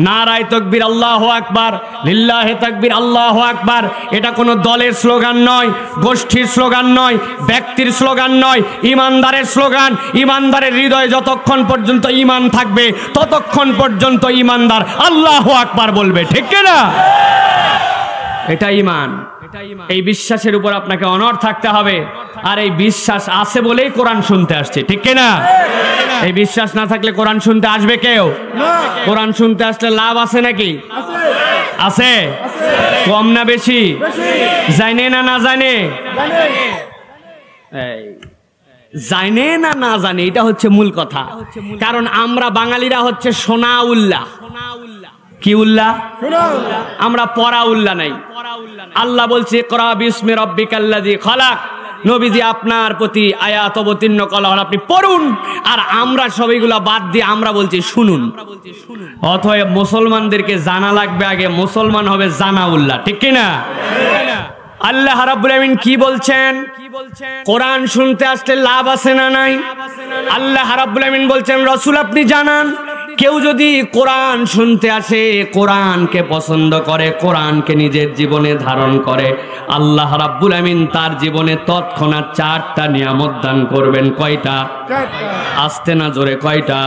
নারায়ে তাকবীর, আল্লাহু আকবার, লিল্লাহি তাকবীর, আল্লাহু আকবার। এটা কোনো দলের স্লোগান নয়, গোষ্ঠীর স্লোগান নয়, ব্যক্তির স্লোগান নয়, ইমানদারের স্লোগান। ইমানদারের হৃদয়ে যতক্ষণ পর্যন্ত ঈমান থাকবে ততক্ষণ পর্যন্ত ইমানদার আল্লাহু আকবার বলবে, ঠিক কি না? এটা ঈমান। এই বিশ্বাসের উপর আপনাকে অনড় থাকতে হবে। আর এই বিশ্বাস আছে বলেই কোরআন শুনতে আসছে, ঠিক কি না? এই বিশ্বাস না থাকলে কোরআন শুনতে আসবে কেউ? কোরআন শুনতে আসলে লাভ আছে নাকি? আছে। কম না বেশি? জানে না না জানে? জানে না না জানে, এটা হচ্ছে মূল কথা। কারণ আমরা বাঙালিরা হচ্ছে সোনা উল্লাহ। কি উল্লাহ? আমরা পড়া উল্লাহ নাই। আল্লাহ বলছে ইকরা বিসমি রাব্বিকাল্লাযী খালাক। নবীজি আপনার প্রতি আয়াত অবতীর্ণ করা হল, আপনি পড়ুন। আর আমরা সবইগুলা বাদ দিয়ে আমরা বলছি শুনুন। অতএব মুসলমানদেরকে জানা লাগবে আগে, মুসলমান হবে জানা উল্লাহ, ঠিক কি না? আল্লাহ রাব্বুল আমিন কি বলছেন? কোরআন শুনতে আসলে লাভ আছে না নাই? আল্লাহ রাব্বুল আমিন বলছেন রাসূল আপনি জানান, কেউ যদি কোরআন শুনতে আসে, কোরআনকে পছন্দ করে, কোরআনকে নিজের জীবনে ধারণ করে, আল্লাহ রাব্বুল আমিন তার জীবনে তৎক্ষণাৎ 4টা নিয়ামত দান করবেন। কয়টা? আস্তে না জোরে, কয়টা?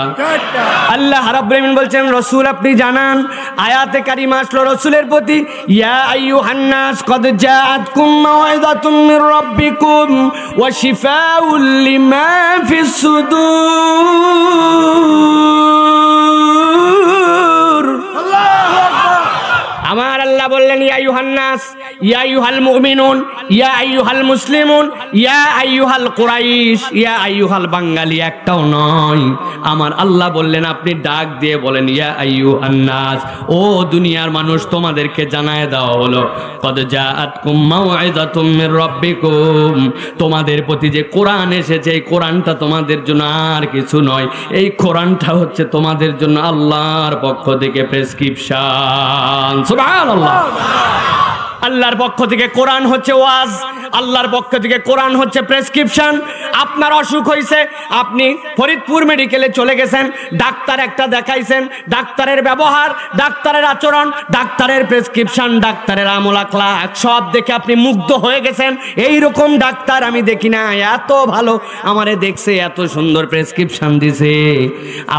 আল্লাহ রাব্বুল আমিন বলছেন রাসূল আপনি জানান, আয়াতে কারিমা আসলো রাসূলের প্রতি, ইয়া আইয়ুহান নাস কদ জাআতকুম মাউইযাতুম মির রাব্বিকুম ওয়া শিফাউল লিমা ফিস সুদূর। আমার আল্লাহ বললেন ইয়া আইয়ুহান নাস, ইয়া আইয়ুহাল মুমিনুন, ইয়া আইয়ুহাল মুসলিমুন, ইয়া আইয়ুহাল কুরাইশ, ইয়া আইয়ুহাল বাঙালি, একটাও নয়। আমার আল্লাহ বললেন আপনি ডাক দিয়ে বলেন ইয়া আইয়ুহান নাস, ও দুনিয়ার মানুষ তোমাদেরকে জানায় দেওয়া হলো কদ জাআতকুম মাউইযাতুম মির রাব্বিকুম, তোমাদের প্রতি যে কোরআন এসেছে এই কোরআনটা তোমাদের জন্য আর কিছু নয়, এই কোরআনটা হচ্ছে তোমাদের জন্য আল্লাহর পক্ষ থেকে প্রেসক্রিপশন। সুবহানাল্লাহ। আল্লাহর পক্ষ থেকে কোরআন হচ্ছে ওয়াজ, আল্লাহর পক্ষ থেকে কোরআন হচ্ছে প্রেসক্রিপশন। আপনার অসুখ হয়েছে, আপনি ফরিদপুর মেডিকেলে চলে গেছেন, ডাক্তার একটা দেখাইছেন, ডাক্তারের ব্যবহার, ডাক্তারের আচরণ, ডাক্তারের প্রেসক্রিপশন, ডাক্তারের আমল আখলাক সব দেখে আপনি মুগ্ধ হয়ে গেছেন। এই রকম ডাক্তার আমি দেখি না, এত ভালো আমারে দেখছে, এত সুন্দর প্রেসক্রিপশন দিছে।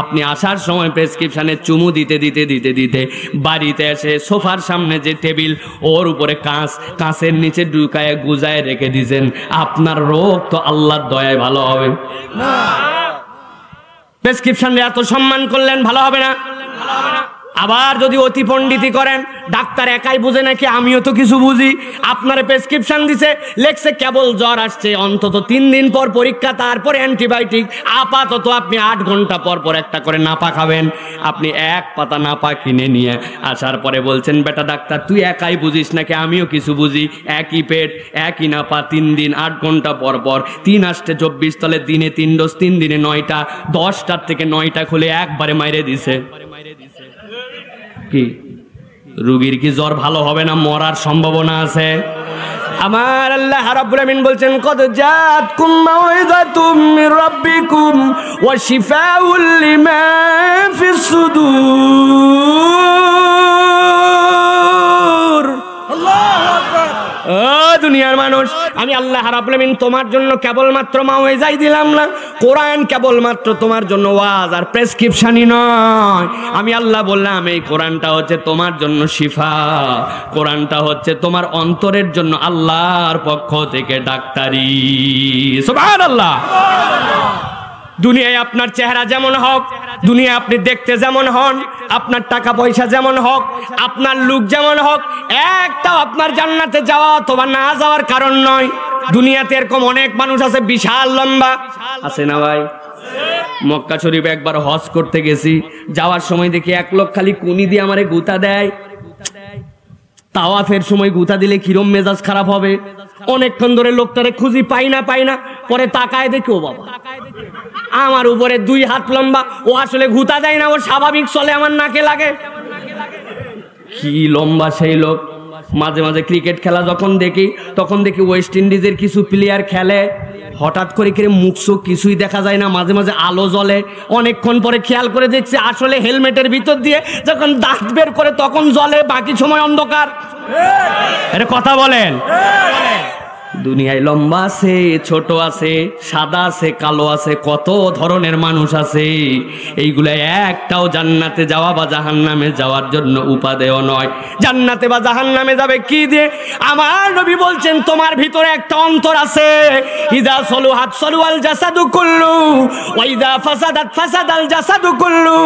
আপনি আসার সময় প্রেসক্রিপশনে চুমু দিতে দিতে দিতে দিতে বাড়িতে এসে সোফার সামনে যে টেবিল, ওর উপরে কাঁচের নিচে ঢুকায় গুজায় রেখে দিয়েছেন। আপনার রোগ তো আল্লাহর দয়ায় ভালো হবে না। প্রেসক্রিপশনে এত সম্মান করলেন, ভালো হবে না। আবার যদি অতি পণ্ডিতি করেন, ডাক্তার একাই বুঝে নাকি, আমিও তো কিছু বুঝি। আপনার প্রেসক্রিপশন দিছে, লেখছে কেবল জ্বর আসছে, অন্তত 3 দিন পর পরীক্ষা, তারপরে অ্যান্টিবায়োটিক, আপাতত আপনি 8 ঘন্টা পর পর একটা করে নাপা খাবেন। আপনি 1 পাতা নাপা কিনে নিয়ে আসার পরে বলছেন বেটা ডাক্তার তুই একাই বুঝিস নাকি, আমিও কিছু বুঝি, একই পেট একই নাপা, 3 দিন 8 ঘন্টা পর পর, 3 আসতে 24, তলে দিনে 3 ডোজ, 3 দিনে 9টা, 10টার থেকে 9টা খুলে একবারে মাইরে দিছে। কি রোগীর কি জ্বর ভালো হবে না, মরার সম্ভাবনা আছে? আমার আল্লাহ রাব্বুল আমিন বলছেন কদ জাআতকুম মাউইযাতুম মির রাব্বিকুম ওয়া শিফাউল লিমা ফিস সুদূর। আল্লাহু আকবার। ও দুনিয়ার মানুষ, আমি আল্লাহ রাব্বুল আমিন তোমার জন্য কেবলমাত্র মাউইজাই দিলাম না, কোরআন কেবলমাত্র তোমার জন্য ওয়াজ আর প্রেসক্রিপশনই নয়। আমি আল্লাহ বললাম এই কোরআনটা হচ্ছে তোমার জন্য শিফা, কোরআনটা হচ্ছে তোমার অন্তরের জন্য আল্লাহর পক্ষ থেকে ডাক্তারি। সুবহানাল্লাহ। দুনিয়ায় আপনার চেহারা যেমন হোক, দুনিয়ায় আপনি দেখতে যেমন হন, আপনার টাকা পয়সা যেমন হোক, আপনার লুক যেমন হোক, একটাও আপনার জান্নাতে যাওয়া অথবা না যাওয়ার কারণ নয়। দুনিয়াতে এরকম অনেক মানুষ আছে বিশাল লম্বা, আছে না ভাই? মক্কা শরীফে একবার হজ করতে গেছি, যাওয়ার সময় দেখি 1 লোক খালি কুনি দিয়ে আমারে গুতা দেয়। তাওয়াফের সময় গুতা দিলে কিরম মেজাজ খারাপ হবে। অনেকক্ষণ ধরে লোকটারে খুঁজি, পাই না, পরে তাকায় দেখি ও বাবা আমার উপরে 2 হাত লম্বা, ও আসলে গুতা দেয় না, ও স্বাভাবিক চলে, আমার নাকে লাগে। কি লম্বা সেই লোক, মাঝে মাঝে ক্রিকেট খেলা যখন দেখি তখন দেখি ওয়েস্ট ইন্ডিজের কিছু প্লেয়ার খেলে, হঠাৎ করে মুখ চোখ কিছুই দেখা যায় না, মাঝে মাঝে আলো জ্বলে, অনেকক্ষণ পরে খেয়াল করে দেখছি আসলে হেলমেটের ভিতর দিয়ে যখন দাঁত বের করে তখন জ্বলে, বাকি সময় অন্ধকার। এটা কথা বলেন। দুনিয়ায় লম্বা আছে, ছোট আছে, সাদা আছে, কালো আছে, কত ধরনের মানুষ আছে। এইগুলা একটাও জান্নাতে যাওয়া বা জাহান্নামে যাওয়ার জন্য উপাদেয় নয়। জান্নাতে বা জাহান্নামে যাবে কি দিয়ে? আমার নবী বলছেন তোমার ভিতরে একটা অন্তর আছে, ইদা সলুহাত সলুয়াল জাসাদু কুল্লু ওয়া ইদা ফাসাদাত ফাসাদাল জাসাদু কুল্লু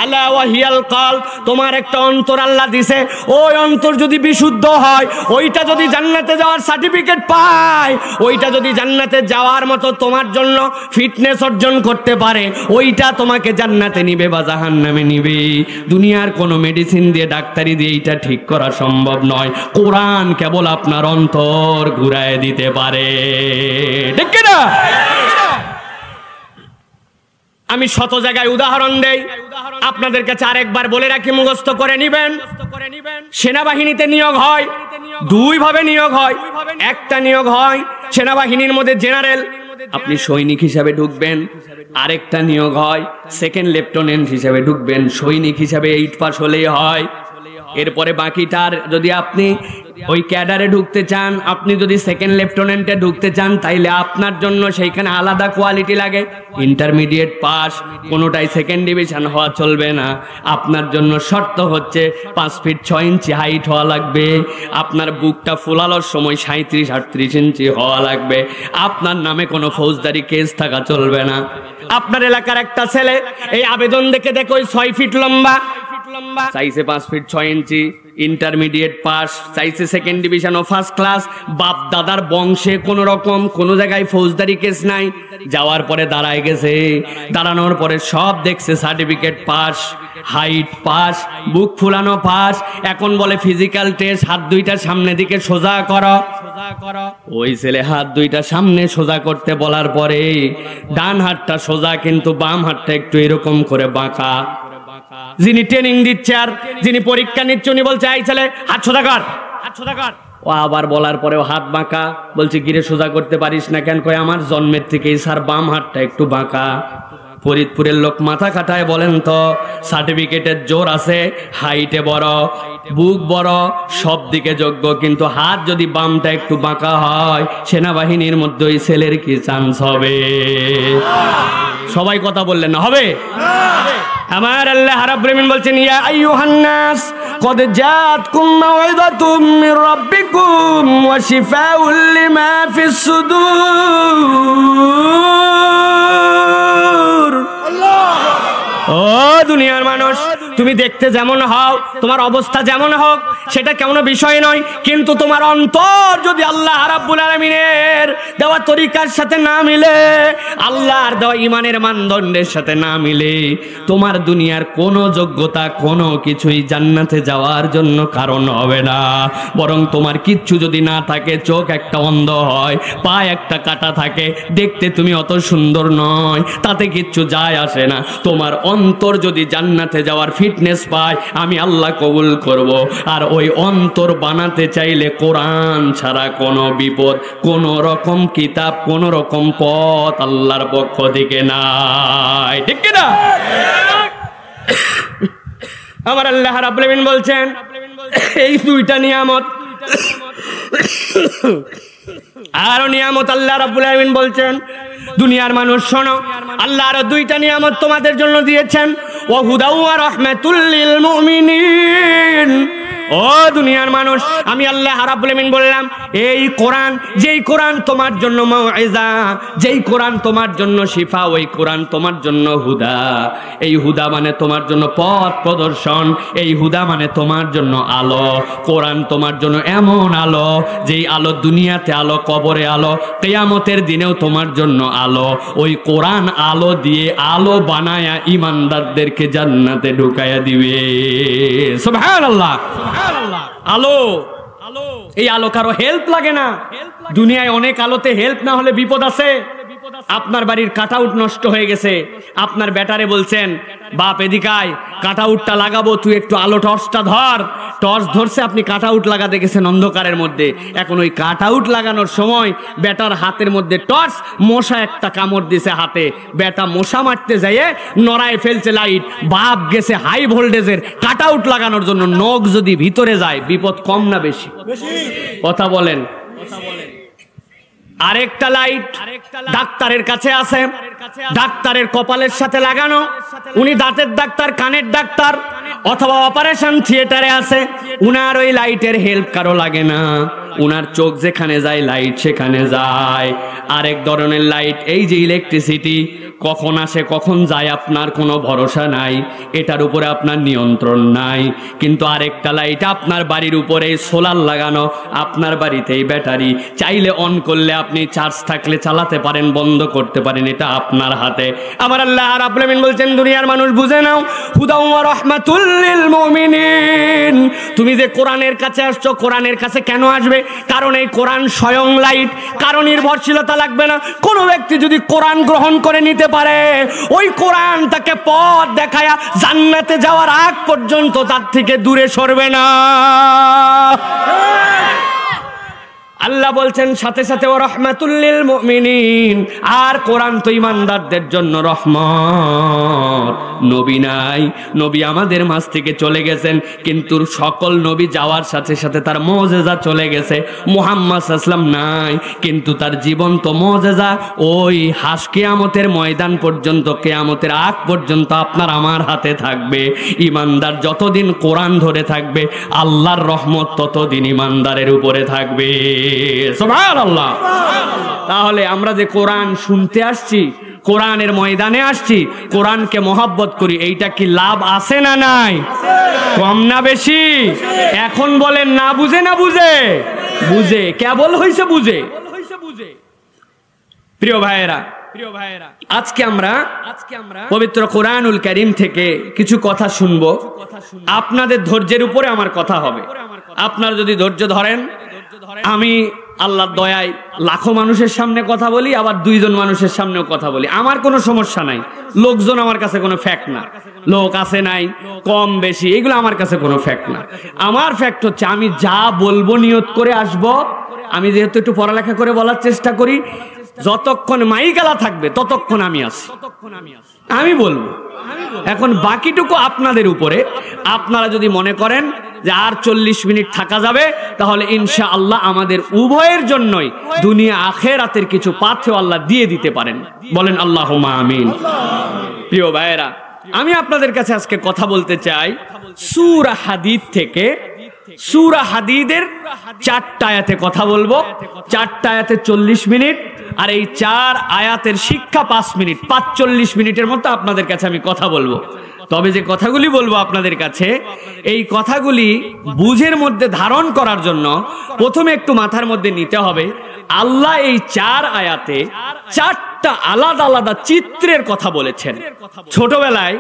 আলা ওয়াহিয়াল কলব। তোমার একটা অন্তর আল্লাহ দিছে, ওই অন্তর যদি বিশুদ্ধ হয়, ওইটা যদি জান্নাতে যাওয়ার সার্টিফিকেট পায়, ওইটা যদি জান্নাতে যাওয়ার মতো তোমার জন্য ফিটনেস অর্জন করতে পারে, ওইটা তোমাকে জান্নাতে নিবে বা জাহান্নামে নিবে। দুনিয়ার কোনো মেডিসিন দিয়ে, ডাক্তারি দিয়ে এইটা ঠিক করা সম্ভব নয়। কোরআন কেবল আপনার অন্তর ঘুরায় দিতে পারে, ঠিক কি না? আমি শত জায়গায় উদাহরণ দেই, আপনাদের কাছে আরেকবার বলে রাখি, মুখস্থ করে নিবেন। সেনাবাহিনীতে নিয়োগ হয় দুই ভাবে নিয়োগ হয়। একটা নিয়োগ হয় সেনাবাহিনীর মধ্যে জেনারেল, আপনি সৈনিক হিসাবে ঢুকবেন। আরেকটা নিয়োগ হয় সেকেন্ড লেফটেন্যান্ট হিসাবে ঢুকবেন, সৈনিক হিসাবে 8 পাস হলেই হয়। এরপরে বাকিটার যদি আপনি ওই ক্যাডারে ঢুকতে চান, আপনি যদি সেকেন্ড লেফটেন্যান্টে ঢুকতে চান, তাইলে আপনার জন্য সেইখানে আলাদা কোয়ালিটি লাগে। ইন্টারমিডিয়েট পাস, কোনোটাই সেকেন্ড ডিভিশন হওয়া চলবে না। আপনার জন্য শর্ত হচ্ছে 5 ফিট 6 ইঞ্চি হাইট হওয়া লাগবে। আপনার বুকটা ফুলানোর সময় 37-38 ইঞ্চি হওয়া লাগবে। আপনার নামে কোনো ফৌজদারি কেস থাকা চলবে না। আপনার এলাকার একটা ছেলে এই আবেদন দেখে ওই 6 ফিট লম্বা, চাইছে 5 ফিট 6 ইঞ্চি, ইন্টারমিডিয়েট পাস, চাইছে সেকেন্ড ডিভিশন ও ফার্স্ট ক্লাস। বাপ দাদার বংশে কোন রকম কোন জায়গায় ফৌজদারি কেস নাই। যাওয়ার পরে দাঁড়ায় গেছে, দাঁড়ানোর পরে সব দেখছে সার্টিফিকেট পাস, হাইট পাস, বুক ফুলানো পাস। এখন বলে ফিজিক্যাল টেস্ট, হাত দুইটা সামনে দিকে সোজা করো। ওই ছেলে হাত দুইটা সামনে সোজা করতে বলার পরে ডান হাতটা সোজা, কিন্তু বাম হাতটা একটু এরকম করে বাঁকা। যিনি ট্রেনিং দিচ্ছে আর যিনি পরীক্ষা নিচ্ছে উনি বলছে এই ছেলে হাত সোজা কর, হাত সোজা কর। ও আবার বলার পরেও হাত বাঁকা। বলছে গিরে সোজা করতে পারিস না কেন? কয় আমার জন্মের থেকেই স্যার বাম হাতটা একটু বাঁকা। ফরিদপুরের লোক মাথা খাটায় বলেন তো, সার্টিফিকেটের জোর আছে, হাইটে বড়, বুক বড়, সব দিকে যোগ্য, কিন্তু হাত যদি বামটা একটু বাঁকা হয়, সেনাবাহিনীর মধ্যে ওই ছেলের কি চান্স হবে? সবাই কথা বললেন না, হবে? আমার আল্লাহ রাব্বুল আলামিন বলছেন, ইয়া আইয়ুহান নাস কদ জাআতকুম মাউইযাতুম মির রাব্বিকুম ওয়া শিফাউল লিমা ফিস সুদূর। ও দুনিয়ার মানুষ, তুমি দেখতে যেমন হও, তোমার অবস্থা যেমন হোক, সেটা কেমন বিষয় নয়, কিন্তু তোমার অন্তর যদি আল্লাহ রাব্বুল আলামিনের দেওয়া তরিকার সাথে না মিলে, আল্লাহর দেওয়া ইমানের মানদণ্ডের সাথে না মিলে, তোমার দুনিয়ার কোনো যোগ্যতা কোনো কিছুই জান্নাতে যাওয়ার জন্য কারণ হবে না। বরং তোমার কিচ্ছু যদি না থাকে, চোখ একটা অন্ধ হয়, পা একটা কাটা থাকে, দেখতে তুমি অত সুন্দর নয়, তাতে কিচ্ছু যায় আসে না। তোমার অন্তর যদি জান্নাতে যাওয়ার ফিটনেস পায়, আমি আল্লাহ কবুল করব। আর ওই অন্তর বানাতে চাইলে কোরআন ছাড়া কোনো বিপদ, কোন রকম কিতাব, কোন রকম পথ আল্লাহর পক্ষ থেকে নাই, ঠিক কি না? আমার আল্লাহ রাব্বুল আলামিন বলছেন, এই দুইটা নিয়ামত, আরো নিয়ামত আল্লাহ রাব্বুল আলামিন বলছেন, দুনিয়ার মানুষ শোনো, আল্লাহ আরো দুইটা নিয়ামত তোমাদের জন্য দিয়েছেন, ওয়া হুদা ওয়া রাহমাতুল লিল মুমিনিন। ও দুনিয়ার মানুষ, আমি আল্লাহ রাব্বুল আলামিন বললাম, এই কোরআন, যেই কোরআন তোমার জন্য মাউইজা, যেই কোরআন তোমার জন্য শিফা, ওই কোরআন তোমার জন্য হুদা। এই হুদা মানে তোমার জন্য পথ প্রদর্শন, এই হুদা মানে তোমার জন্য আলো। কোরআন তোমার জন্য এমন আলো, যেই আলো দুনিয়াতে আলো, কবরে আলো, কিয়ামতের দিনেও তোমার জন্য আলো। ওই কোরআন আলো দিয়ে আলো বানায়া ইমানদারদেরকে জান্নাতে ঢুকায়া দিবে। সুবহানাল্লাহ। আলো, এই আলো কারো হেল্প লাগে না। দুনিয়ায় অনেক আলোতে হেল্প না হলে বিপদ আছে। আপনার বাড়ির কাটআউট নষ্ট হয়ে গেছে, আপনার ব্যাটারে বলছেন বাপ এদিকায় কাটআউটটা লাগাবো, তুই একটু আলো টর্চটা ধর। টর্চ ধরছে, আপনি কাটআউট লাগাতে গেছেন অন্ধকারের মধ্যে। এখন ওই কাটআউট লাগানোর সময় ব্যাটার হাতের মধ্যে টর্চ, মশা একটা কামড় দিছে হাতে, ব্যাটা মশা মারতে যাইয়ে নড়ায় ফেলছে লাইট, বাপ গেছে হাই ভোল্টেজের কাটআউট লাগানোর জন্য। নখ যদি ভিতরে যায় বিপদ কম না বেশি? কথা বলেন। আরেকটা লাইট ডাক্তারের কাছে আছে, ডাক্তারের কপালের সাথে লাগানো, উনি দাঁতের ডাক্তার, কানের ডাক্তার অথবা অপারেশন থিয়েটারে আছে, উনার ওই লাইটের হেল্প কারো লাগে না, উনার চোখ যেখানে যায় লাইট সেখানে যায়। আরেক ধরনের লাইট, এই যে ইলেকট্রিসিটি, কখন আসে কখন যায় আপনার কোনো ভরসা নাই, এটার উপরে আপনার নিয়ন্ত্রণ নাই। কিন্তু আরেকটা লাইট আপনার বাড়ির উপরে সোলার লাগানো, আপনার বাড়িতেই ব্যাটারি, চাইলে অন করলে আপনি চার্জ থাকলে চালাতে পারেন, বন্ধ করতে পারেন, এটা আপনার হাতে। আমার আল্লাহ রাব্বুল আলামিন বলছেন দুনিয়ার মানুষ বুঝে নাও, হুদাও ওয়া রাহমাতুল লিল মুমিনিন। তুমি যে কোরআনের কাছে আসছো, কোরআনের কাছে কেন আসবে? কারণ এই কোরআন স্বয়ং লাইট, কারণ নির্ভরশীলতা লাগবে না। কোনো ব্যক্তি যদি কোরআন গ্রহণ করে নিতে পারে, ওই কোরআন তাকে পথ দেখায়া জান্নাতে যাওয়ার আগ পর্যন্ত তার থেকে দূরে সরবে না। আল্লাহ বলছেন সাথে সাথে ওয়া রাহমাতুল লিল মুমিনিন, আর কোরআন তো ঈমানদারদের জন্য রহমত। নবী নাই, নবী আমাদের মাঝ থেকে চলে গেছেন, কিন্তু সকল নবী যাওয়ার সাথে সাথে তার মুজিজা চলে গেছে। মুহাম্মদ সাল্লাল্লাহু আলাইহি ওয়াসাল্লাম নাই, কিন্তু তার জীবন্ত মুজিজা ওই হাস কিয়ামতের ময়দান পর্যন্ত, কিয়ামতের আগ পর্যন্ত আপনার আমার হাতে থাকবে। ঈমানদার যতদিন কোরআন ধরে থাকবে, আল্লাহর রহমত ততদিন ঈমানদারের উপরে থাকবে। সুবহানাল্লাহ। তাহলে আমরা যে কোরআন শুনতে আসছি, কোরআনের ময়দানে আসছি, কোরআনকে মহব্বত করি, এইটা কি লাভ আছে না নাই? কম না বেশি? এখন বলেন না বুঝে না বুঝে? বুঝে, কেবল হইছে বুঝে। প্রিয় ভাইয়েরা, আজকে আমরা পবিত্র কোরআনুল কারীম থেকে কিছু কথা শুনবো। আপনাদের ধৈর্যের উপরে আমার কথা হবে। আপনারা যদি ধৈর্য ধরেন, আমি আল্লাহর দয়ায় লাখো মানুষের সামনে কথা বলি, আবার 2 জন মানুষের সামনেও কথা বলি, আমার কোনো সমস্যা নাই। লোকজন আমার কাছে কোনো ফ্যাক্ট না, লোক আছে নাই কম বেশি এগুলো আমার কাছে কোনো ফ্যাক্ট না। আমার ফ্যাক্ট হচ্ছে আমি যা বলবো নিয়ত করে আসব। আমি যেহেতু একটু পড়ালেখা করে বলার চেষ্টা করি, যতক্ষণ মাইকালা থাকবে ততক্ষণ আমি আছি, আমি বলবো। এখন বাকিটুকু আপনাদের উপরে। আপনারা যদি মনে করেন যে আর 40 মিনিট থাকা যাবে, তাহলে ইনশাআল্লাহ আমাদের উভয়ের জন্যই দুনিয়া আখিরাতের কিছু পাথেও আল্লাহ দিয়ে দিতে পারেন। বলেন আল্লাহুম্মা আমিন। প্রিয় ভাইয়েরা, আমি আপনাদের কাছে আজকে কথা বলতে চাই সূরা হাদীদ থেকে। সূরা হাদীদের 4টা আয়াতে কথা বলবো। 4টা আয়াতে 40 মিনিট, আর এই 4 আয়াতের শিক্ষা 5 মিনিট, 45 মিনিটের মতো আপনাদের কাছে আমি কথা বলবো। তবে যে কথাগুলি বলবো আপনাদের কাছে, এই কথাগুলি বুঝের মধ্যে ধারণ করার জন্য প্রথমে একটু মাথার মধ্যে নিতে হবে, আল্লাহ এই 4 আয়াতে 4টা আলাদা আলাদা চিত্রের কথা বলেছেন। ছোটবেলায়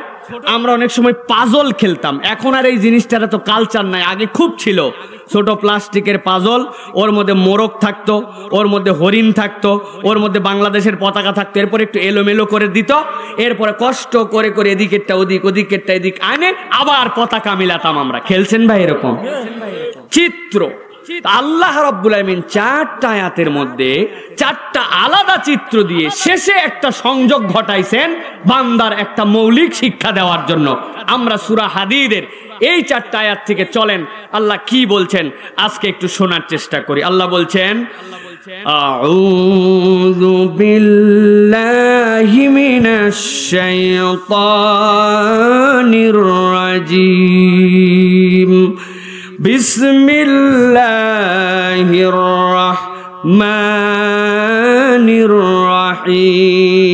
আমরা অনেক সময় পাজল খেলতাম, এখন আর এই জিনিসটার তো কালচার নাই, আগে খুব ছিল। ছোট প্লাস্টিকের পাজল, ওর মধ্যে মোরগ থাকতো, ওর মধ্যে হরিণ থাকতো, ওর মধ্যে বাংলাদেশের পতাকা থাকতো, এরপর একটু এলোমেলো করে দিত, এরপরে কষ্ট করে করে এদিকেরটা ওদিক, ওদিকেরটা এদিক আনে আবার পতাকা মিলাতাম আমরা। খেলছেন ভাই এরকম চিত্র? আল্লাহ রাব্বুল আলামিন 4টা আয়াতের মধ্যে 4টা আলাদা চিত্র দিয়ে শেষে একটা সংযোগ ঘটাইছেন বান্দার একটা মৌলিক শিক্ষা দেওয়ার জন্য। আমরা সূরা হাদীদের এই 4টা আয়াত থেকে চলেন আল্লাহ কি বলছেন আজকে একটু শোনার চেষ্টা করি। আল্লাহ বলছেন, আউযু বিল্লাহি মিনাশ শাইতানির রাজীম, বিসমিল্লাহির রাহমানির রাহিম।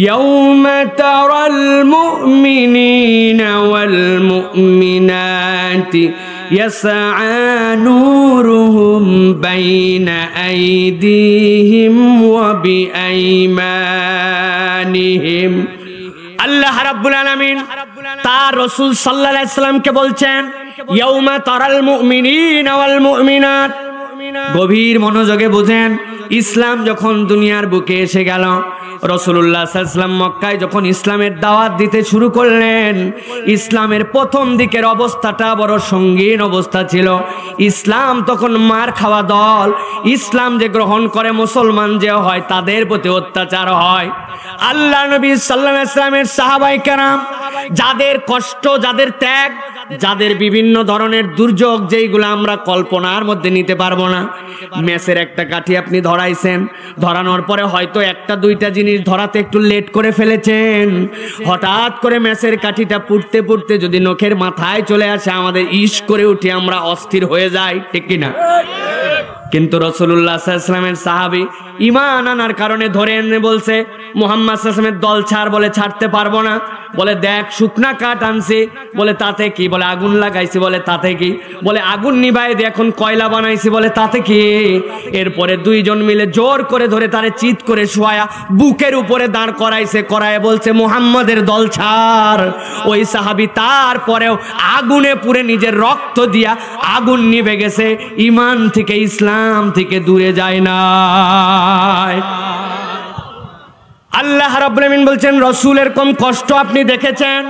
ইয়াউমা তারাল মুমিনিনা ওয়াল মুমিনাতি ইয়াসআ নূরুহুম বাইনা আইদিহিম ওয়া বিআইমানিহিম। আল্লাহ রাব্বুল আলামিন তার রাসূল সাল্লাল্লাহু আলাইহি সাল্লামকে বলছেন, ইয়াউমা তারাল মুমিনিনা ওয়াল মুমিনাত। গভীর মনোযোগে বুঝেন, ইসলাম যখন দুনিয়ার বুকে এসে গেল, রাসূলুল্লাহ সাল্লাল্লাহু আলাইহি ওয়াসাল্লাম মক্কায় যখন ইসলামের দাওয়াত দিতে শুরু করলেন, ইসলামের প্রথম দিকের অবস্থাটা বড় সঙ্গীন অবস্থা ছিল। ইসলাম তখন মার খাওয়া দল। ইসলাম যে গ্রহণ করে মুসলমান যে হয়, তাদের প্রতি অত্যাচার হয়। আল্লাহ নবী সাল্লাল্লাহু আলাইহি ওয়াসাল্লামের সাহাবায়ে কেরাম, যাদের কষ্ট, যাদের ত্যাগ, যাদের বিভিন্ন ধরনের দুর্যোগ, যেইগুলো আমরা কল্পনার মধ্যে নিতে পারবো না। মেসের একটা কাঠি আপনি ধরাইছেন, ধরানোর পরে হয়তো একটা দুইটা জিনিস ধরাতে একটু লেট করে ফেলেছেন, হঠাৎ করে মেসের কাঠিটা পুড়তে পুড়তে যদি নখের মাথায় চলে আসে, আমাদের ইশ করে উঠে আমরা অস্থির হয়ে যাই, ঠিক কিনা? কিন্তু রাসূলুল্লাহ সাল্লাল্লাহু আলাইহি ওয়াসাল্লামের সাহাবী ঈমান আনার কারণে ধরে এনে বলছে, মুহাম্মদ সাল্লাল্লাহু আলাইহি ওয়াসাল্লামের দল ছাড়, বলে ছাড়তে পারবো না। বলে দেখ শুকনা কাঠ আনছি, বলে তাতে কি? বলে আগুন লাগাইছি, বলে তাতে কি? বলে আগুন নিভাই দিয়ে এখন কয়লা বানাইছি, বলে তাতে কি? এরপরে দুইজন মিলে জোর করে ধরে তারে চিৎ করে শোয়া বুকের উপরে দাঁড় করাইছে, করায় বলছে মুহাম্মাদের দল ছাড়। ওই সাহাবী তারপরেও আগুনে পুড়ে নিজের রক্ত দিয়া আগুন নিভে গেছে, ঈমান থেকে, ইসলাম থেকে দূরে যায় না। আল্লাহ রাব্বুল আলামিন বলছেন, রাসূলের কম কষ্ট আপনি দেখেছেন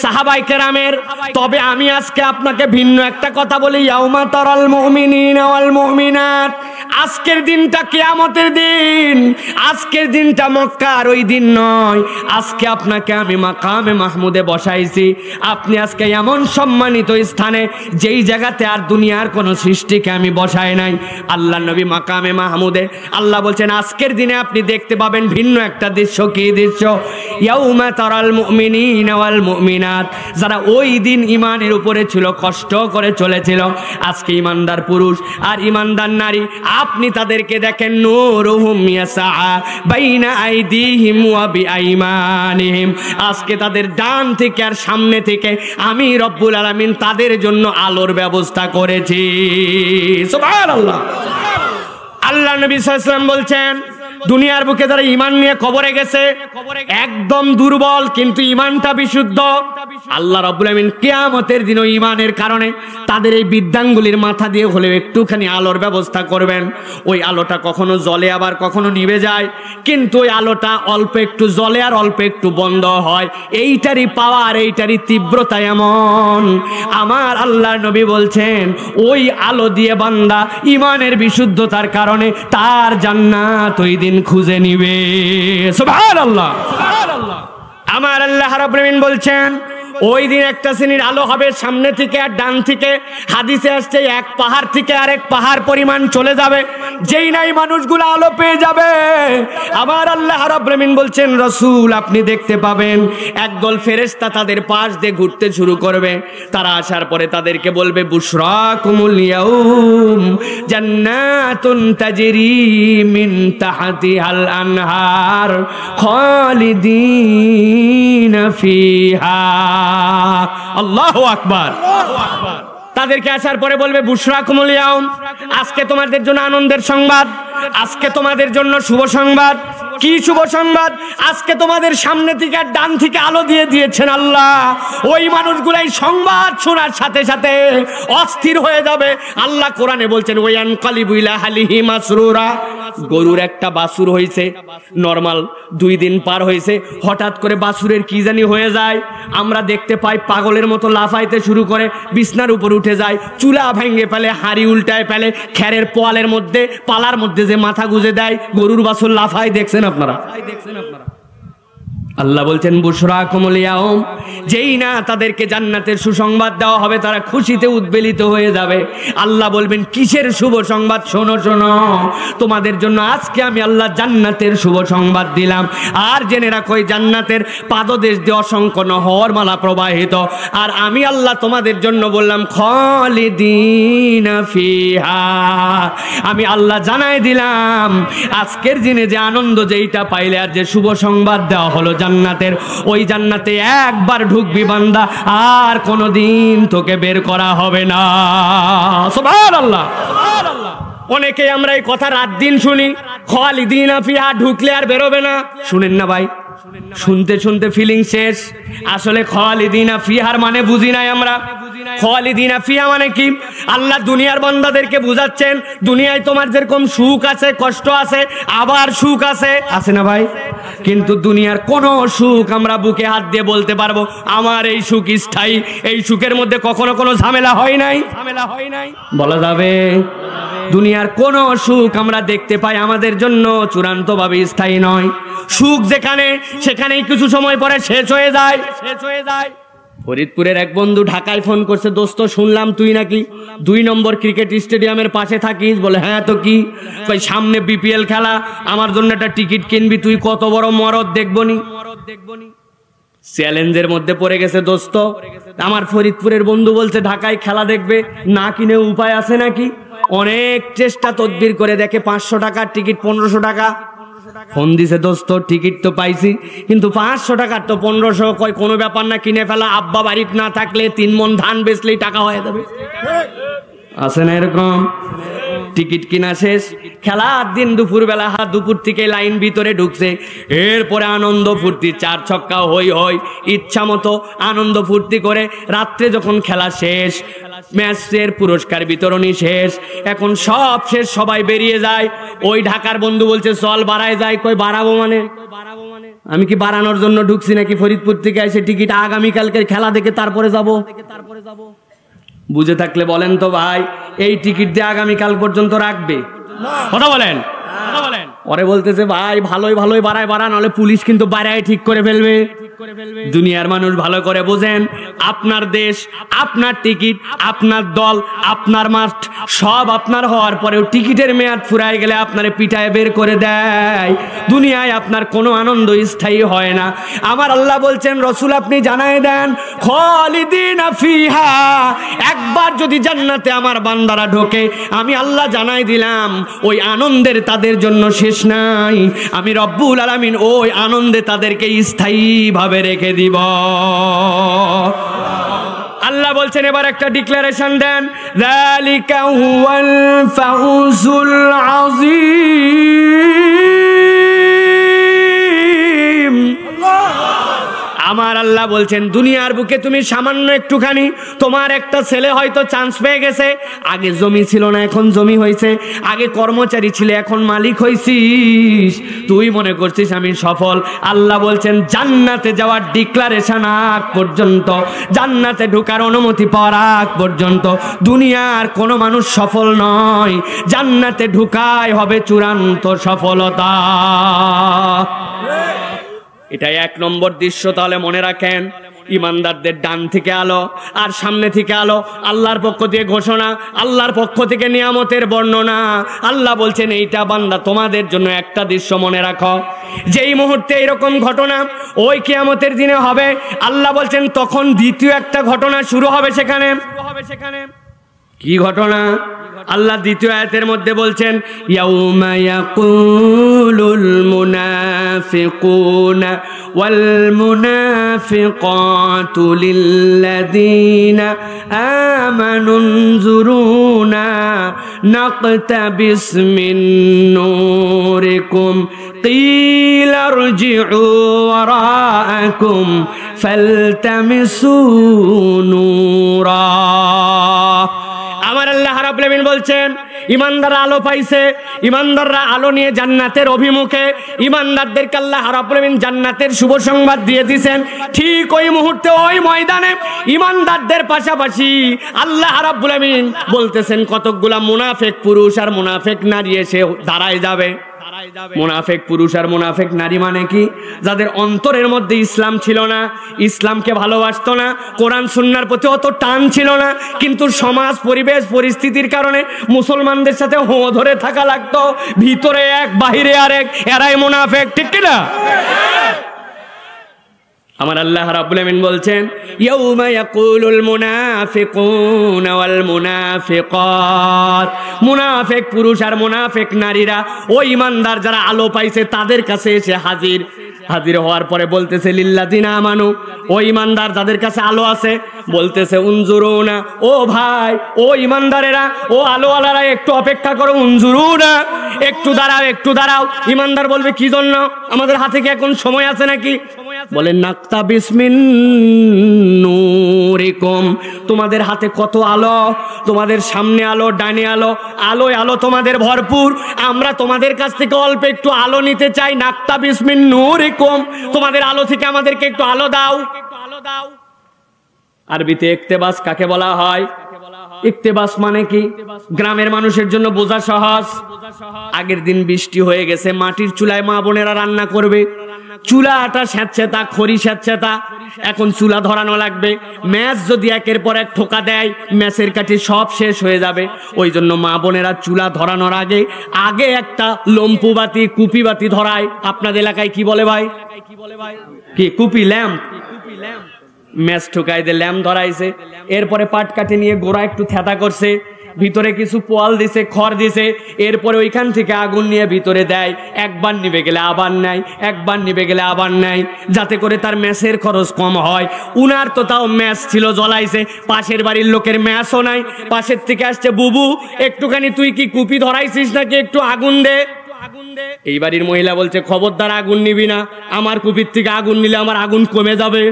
সাহাবায়ে কেরামের, তবে আমি আজকে আপনাকে ভিন্ন একটা কথা বলি। ইয়াউমা তারাল মুমিনিনা ওয়াল মুমিনাত, আজকের দিনটা কিয়ামতের দিন। আজকের দিনটা মক্কার ওই দিন নয়। আজকে আপনাকে আমি মাকামে মাহমুদে বসাইছি। আপনি আজকে এমন সম্মানিত স্থানে, যেই জায়গাতে আর দুনিয়ার কোনো সৃষ্টিকে আমি বসাই নাই। আল্লাহ নবী মাকামে মাহমুদে, আল্লাহ বলছেন আজকের দিনে আপনি দেখতে পাবেন ভিন্ন একটা দৃশ্য। কি দৃশ্য? ইয়াউমা তারাল মুমিনিনা ওয়াল মুমিনাত, যারা ওই দিন ঈমানের উপরে ছিল, কষ্ট করে চলেছিল, আজকে ঈমানদার পুরুষ আর ঈমানদার নারী, আপনি তাদেরকে দেখেন, নূরুহুম ইয়াসআ বাইনা আইদিহিম ওয়া বিআইমানিহিম, আজকে তাদের ডান থেকে আর সামনে থেকে আমি রব্বুল আলামিন তাদের জন্য আলোর ব্যবস্থা করেছি। সুবহানাল্লাহ। আল্লাহ নবী সাল্লাল্লাহু আলাইহি ওয়াসাল্লাম বলছেন, দুনিয়ার বুকে যারা ঈমান নিয়ে কবরে গেছে, একদম দুর্বল কিন্তু ঈমানটা বিশুদ্ধ, আল্লাহ রাব্বুল আলামিন কিয়ামতের দিন ওই ঈমানের কারণে তাদের এই বিদ্যাঙ্গুলির মাথা দিয়ে হলেও একটুখানি আলোর ব্যবস্থা করবেন। ওই আলোটা কখনো জ্বলে আবার কখনো নিভে যায়, কিন্তু ওই আলোটা অল্প একটু জ্বলে আর অল্প একটু বন্ধ হয়। এইটারই পাওয়ার, এইটারই তীব্রতা এমন। আমার আল্লাহর নবী বলছেন, ওই আলো দিয়ে বান্দা ঈমানের বিশুদ্ধতার কারণে তার জান্নাত ওই দিন খুঁজে নিবে। সুবহানাল্লাহ, সুবহানাল্লাহ। আমার আল্লাহ রাব্বুল আলামিন বলছেন, ওই দিন একটা শ্রেণীর আলো হবে সামনে থেকে আর ডান থেকে। হাদিসে আসছে এক পাহাড় থেকে আরেক পাহাড় পরিমাণ চলে যাবে, যেই নাই মানুষগুলো আলো পেয়ে যাবে। আমার আল্লাহ রাব্বুল আলামিন বলছেন, রাসূল আপনি দেখতে পাবেন একদল ফেরেশতা তাদের পাশ দিয়ে ঘুরতে শুরু করবে। তারা আসার পরে তাদেরকে বলবে, বুশরাকুমুল ইয়াউম জান্নাতুন তাজরি মিন তাহতিহাল আনহার খালিদিনা ফিহা। আল্লাহু আকবার। তাদেরকে আসার পরে বলবে, বুশরাকুমুল ইয়াউম, আজকে তোমাদের জন্য আনন্দের সংবাদ, আজকে তোমাদের জন্য শুভ সংবাদ। কি শুভ সংবাদ? আজকে তোমাদের সামনে থেকে আর ডান থেকে আলো দিয়ে দিয়েছেন আল্লাহ। ওই মানুষগুলাই সংবাদ শোনার সাথে সাথে অস্থির হয়ে যাবে। আল্লাহ কোরআনে বলছেন, ওয়ায়ানকালিবু ইলা আহলিহি মাসরুরা, গরুর একটা বাছুর হয়েছে, নরমাল 2 দিন পার হয়েছে, হঠাৎ করে বাছুরের কি জানি হয়ে যায়। আমরা দেখতে পাই পাগলের মতো লাফাইতে শুরু করে, বিছনার উপর উঠে যায়, চুলা ভেঙে ফেলে, হাড়ি উল্টায় ফেলে, খেরের পোয়ালের মধ্যে, পালার মধ্যে যে মাথা গুজে দেয়, গরুর বাছুর লাফায়। দেখছেন আপনারা? আল্লাহ বলছেন, বুশরাকুমুল ইয়াউম, যেই না তাদেরকে জান্নাতের সুসংবাদ দেওয়া হবে, তারা খুশিতে উদ্বেলিত হয়ে যাবে। আল্লাহ বলবেন, কিসের শুভ সংবাদ? শোনো শোনো, তোমাদের জন্য আজকে আমি আল্লাহ জান্নাতের শুভ সংবাদ দিলাম। আর জেনে রাখো, জান্নাতের পাদদেশ দিয়ে অসংখ্য নহর মালা প্রবাহিত। আর আমি আল্লাহ তোমাদের জন্য বললাম, খালিদিনা ফিহা, আমি আল্লাহ জানাই দিলাম আজকের দিনে যে আনন্দ যেইটা পাইলে আর যে শুভ সংবাদ দেওয়া হলো জান্নাতের, ওই জান্নাতে একবার ঢুকবি বান্দা, আর কোনোদিন তোকে বের করা হবে না। সুবহানাল্লাহ, সুবহানাল্লাহ। অনেকে আমরা এই কথা রাত দিন শুনি, খালিদিনা ফিহা, ঢুকলে আর বেরোবে না। শুনেন না ভাই, শুনতে শুনতে ফিলিং শেষ। আসলে খালিদিনা ফিহার মানে বুঝি নাই আমরা। খালিদিনা ফিহা মানে কি? আল্লাহ দুনিয়ার বান্দাদেরকে বুঝাচ্ছেন, দুনিয়ায় তোমার যেরকম সুখ আছে, কষ্ট আছে, আবার সুখ আছে, আছে না ভাই? কিন্তু দুনিয়ার কোন সুখ আমরা বুকে হাত দিয়ে বলতে পারবো আমার এই সুখ স্থায়ী, এই সুখের মধ্যে কখনো কোনো ঝামেলা হয় নাই, বলা যাবে? দুনিয়ার কোন সুখ আমরা দেখতে পাই আমাদের জন্য চূড়ান্তভাবে স্থায়ী নয়। সুখ যেখানে সেখানেই কিছু সময় পরে শেষ হয়ে যায়। ফরিদপুরের এক বন্ধু ঢাকায় ফোন করছে, দোস্ত শুনলাম তুই নাকি 2 নম্বর ক্রিকেট স্টেডিয়ামের পাশে থাকিস। বলে হ্যাঁ তো কি? কই সামনে বিপিএল খেলা, আমার জন্য একটা টিকিট কিনবি, তুই কত বড় মরদ দেখবনি। চ্যালেঞ্জের মধ্যে পড়ে গেছে দোস্ত। আমার ফরিদপুরের বন্ধু বলছে ঢাকায় খেলা দেখবে, না কিনে উপায় আছে নাকি? অনেক চেষ্টা তদবির করে দেখে 500 টাকার টিকিট 1500 টাকা। ফোন দিছে, দোস্ত টিকিট তো পাইছি, কিন্তু 500 টাকার তো 1500। কয় কোনো ব্যাপার না, কিনে ফেলা। আব্বা বাড়িতে না থাকলে 3 মণ ধান বেচলেই টাকা হয়ে যাবে। আছে না এরকম? টিকিট কিনা শেষ, খেলার দিন দুপুরবেলা, দুপুর থেকে লাইন ভিতরে ঢুকছে। এরপরে আনন্দ ফুর্তি, 4 ছক্কা হই হই, ইচ্ছা মতো আনন্দ ফুর্তি করে রাত্রে যখন খেলা শেষ, ম্যাচের পুরস্কার বিতরণী শেষ, এখন সব শেষ, সবাই বেরিয়ে যায়। ওই ঢাকার বন্ধু বলছে চল বাড়ায় যায়। কই বাড়াবো মানে? আমি কি বাড়ানোর জন্য ঢুকছি নাকি? ফরিদপুর থেকে এসে টিকিট আগামীকালকে খেলা দেখে তারপরে যাব। বুঝে থাকলে বলেন তো ভাই, এই টিকিট দিয়ে আগামীকাল পর্যন্ত রাখবে? কথা বলেন। ওরে বলতেছে ভাই ভালোই বাড়ান, নাহলে পুলিশ কিন্তু বাড়ায় ঠিক করে ফেলবে। দুনিয়ার মানুষ ভালো করে বোঝেন, আপনার দেশ, আপনার টিকিট, আপনার দল, আপনার মাঠ সব আপনার হওয়ার পরেও টিকিটের মেয়াদ ফুরায় গেলে আপনারে পিঠায় বের করে দেয়। দুনিয়ায় আপনার কোনো আনন্দ স্থায়ী হয় না। আমার আল্লাহ বলছেন, রসুল আপনি জানায় দেন, খালিদিনা ফিহা, একবার যদি জান্নাতে আমার বান্দারা ঢোকে, আমি আল্লাহ জানাই দিলাম ওই আনন্দের তাদের জন্য শেষ নাই। আমি রব্বুল আলামিন ওই আনন্দে তাদেরকে স্থায়ীভাবে রেখে দিব। আল্লাহ বলছেন, এবার একটা ডিক্লারেশন দেন, যালিকা হুয়াল ফাউজুল আযীম। আমার আল্লাহ বলছেন, দুনিয়ার বুকে তুমি সামান্য একটুখানি, তোমার একটা ছেলে হয়তো চান্স পেয়ে গেছে, আগে জমি ছিল না এখন জমি হয়েছে, আগে কর্মচারী ছিল এখন মালিক হয়েছিস, তুই মনে করছিস আমি সফল। আল্লাহ বলছেন, জান্নাতে যাওয়ার ডিক্লারেশন আগ পর্যন্ত, জান্নাতে ঢোকার অনুমতি পাওয়ার আগ পর্যন্ত দুনিয়ার কোনো মানুষ সফল নয়। জান্নাতে ঢুকাই হবে চূড়ান্ত সফলতা। এটা 1 নম্বর দৃশ্য। তাহলে মনে রাখেন, ইমানদারদের ডান থেকে আলো আর সামনে থেকে আলো, আল্লাহর পক্ষ থেকে ঘোষণা, আল্লাহর পক্ষ থেকে নিয়ামতের বর্ণনা। আল্লাহ বলছেন, এইটা বান্দা তোমাদের জন্য একটা দৃশ্য মনে রাখো, যেই মুহূর্তে এরকম ঘটনা ওই কিয়ামতের দিনে হবে, আল্লাহ বলছেন তখন দ্বিতীয় একটা ঘটনা শুরু হবে সেখানে। কি ঘটনা? আল্লাহ দ্বিতীয় আয়াতের মধ্যে বলছেন, ইয়াউমা ইয়াকুলুল মুনাফিকুনা ওয়াল মুনাফিকাতু লিল্লাযীনা আমানু নজুরুনা নাকতাবিস মিন নূরিকুম কিলা ইরজিউ ওয়ারাআকুম ফালতামিসু নূরা। আমার আল্লাহ রাব্বুল আলামিন বলছেন, ইমানদাররা আলো পাইছে, ইমানদাররা আলো নিয়ে জান্নাতের অভিমুখে, ইমানদারদেরকে আল্লাহ রাব্বুল আলামিন জান্নাতের শুভ সংবাদ দিয়ে দিয়েছেন। ঠিক ওই মুহূর্তে ওই ময়দানে ইমানদারদের পাশাপাশি আল্লাহ রাব্বুল আলামিন বলতেছেন কতকগুলা মুনাফিক পুরুষ আর মুনাফিক নারী এসে দাঁড়ায় যাবে। মুনাফিক পুরুষ আর মুনাফিক নারী মানে কি? যাদের অন্তরের মধ্যে ইসলাম ছিল না, ইসলামকে ভালোবাসতো না, কোরআন সুন্নাহর প্রতি অত টান ছিল না, কিন্তু সমাজ পরিবেশ পরিস্থিতির কারণে মুসলমানদের সাথে হো ধরে থাকা লাগতো, ভিতরে এক বাহিরে আরেক, এরাই মুনাফিক, ঠিক কি না? আমার আল্লাহ রাব্বুল আমিন বলছেন, ইয়াউমা ইয়াকুলুল মুনাফিকুনা ওয়াল মুনাফিকাত, মুনাফিক পুরুষ আর মুনাফিক নারীরা ওই ইমানদার যারা আলো পাইছে তাদের কাছে এসে হাজির। হাজির হওয়ার পরে বলতেছে লিল্লাযিনা আমানু, ও ইমানদার যাদের কাছে আলো আছে, বলতেছে উনজুরুনা, ও ভাই ও ইমানদারেরা ও আলোওয়ালারা একটু অপেক্ষা করো, উনজুরুনা একটু দাঁড়াও একটু দাঁড়াও। ইমানদার বলবে কি জন্য, আমাদের হাতে কি এখন সময় আছে নাকি? বলেন নাক্তাবিস মিন নূরিকুম, তোমাদের হাতে কত আলো, তোমাদের সামনে আলো ডানে আলো, আলোয় আলো তোমাদের ভরপুর, আমরা তোমাদের কাছ থেকে অল্প একটু আলো নিতে চাই। নাক্তাবিস মিন নূরিকুম, তোমাদের আলো থেকে আমাদেরকে একটু আলো দাও। আরবিতে ইক্তেবাস কাকে বলা হয়? ইক্তেবাস মানে কি? গ্রামের মানুষের জন্য বোঝা সহজ। আগের দিন বৃষ্টি হয়ে গেছে, মাটির চুলায় মা বোনেরা রান্না করবে, চুলাটা স্যাঁতস্যাঁতা, খড়ি স্যাঁতস্যাঁতা, এখন চুলা ধরানো লাগবে। ম্যাচ যদি একের পর এক ঠোকা দেয়, ম্যাচের কাঠি সব শেষ হয়ে যাবে। ওই জন্য মা বোনেরা চুলা ধরানোর আগে আগে একটা লম্পু বাতি, কুপি বাতি ধরায়। আপনাদের এলাকায় কি বলে ভাই? কি কুপি, ল্যাম্প। ম্যাচ ঠোকাই দিয়ে ল্যাম্প ধরাইছে, এরপরে পাট কাঠি নিয়ে গোড়া একটু থেতা করছে, ভিতরে কিছু পোয়াল দিছে, খড় দিছে, এরপরে ওইখান থেকে আগুন নিয়ে ভিতরে দেয়। একবার নিভে গেলে আবার নেয়, একবার নিভে গেলে আবার নেয়, যাতে করে তার ম্যাচের খরচ কম হয়। উনার তো তাও ম্যাচ ছিল, জ্বলাইছে। পাশের বাড়ির লোকের ম্যাচও নাই, পাশের থেকে আসছে, বুবু একটুখানি তুই কি কুপি ধরাইছিস নাকি, একটু আগুন দে। এই বাড়ির মহিলা বলছে খবরদার আগুন নিবি না, আমার কুপির থেকে আগুন নিলে আমার আগুন কমে যাবে।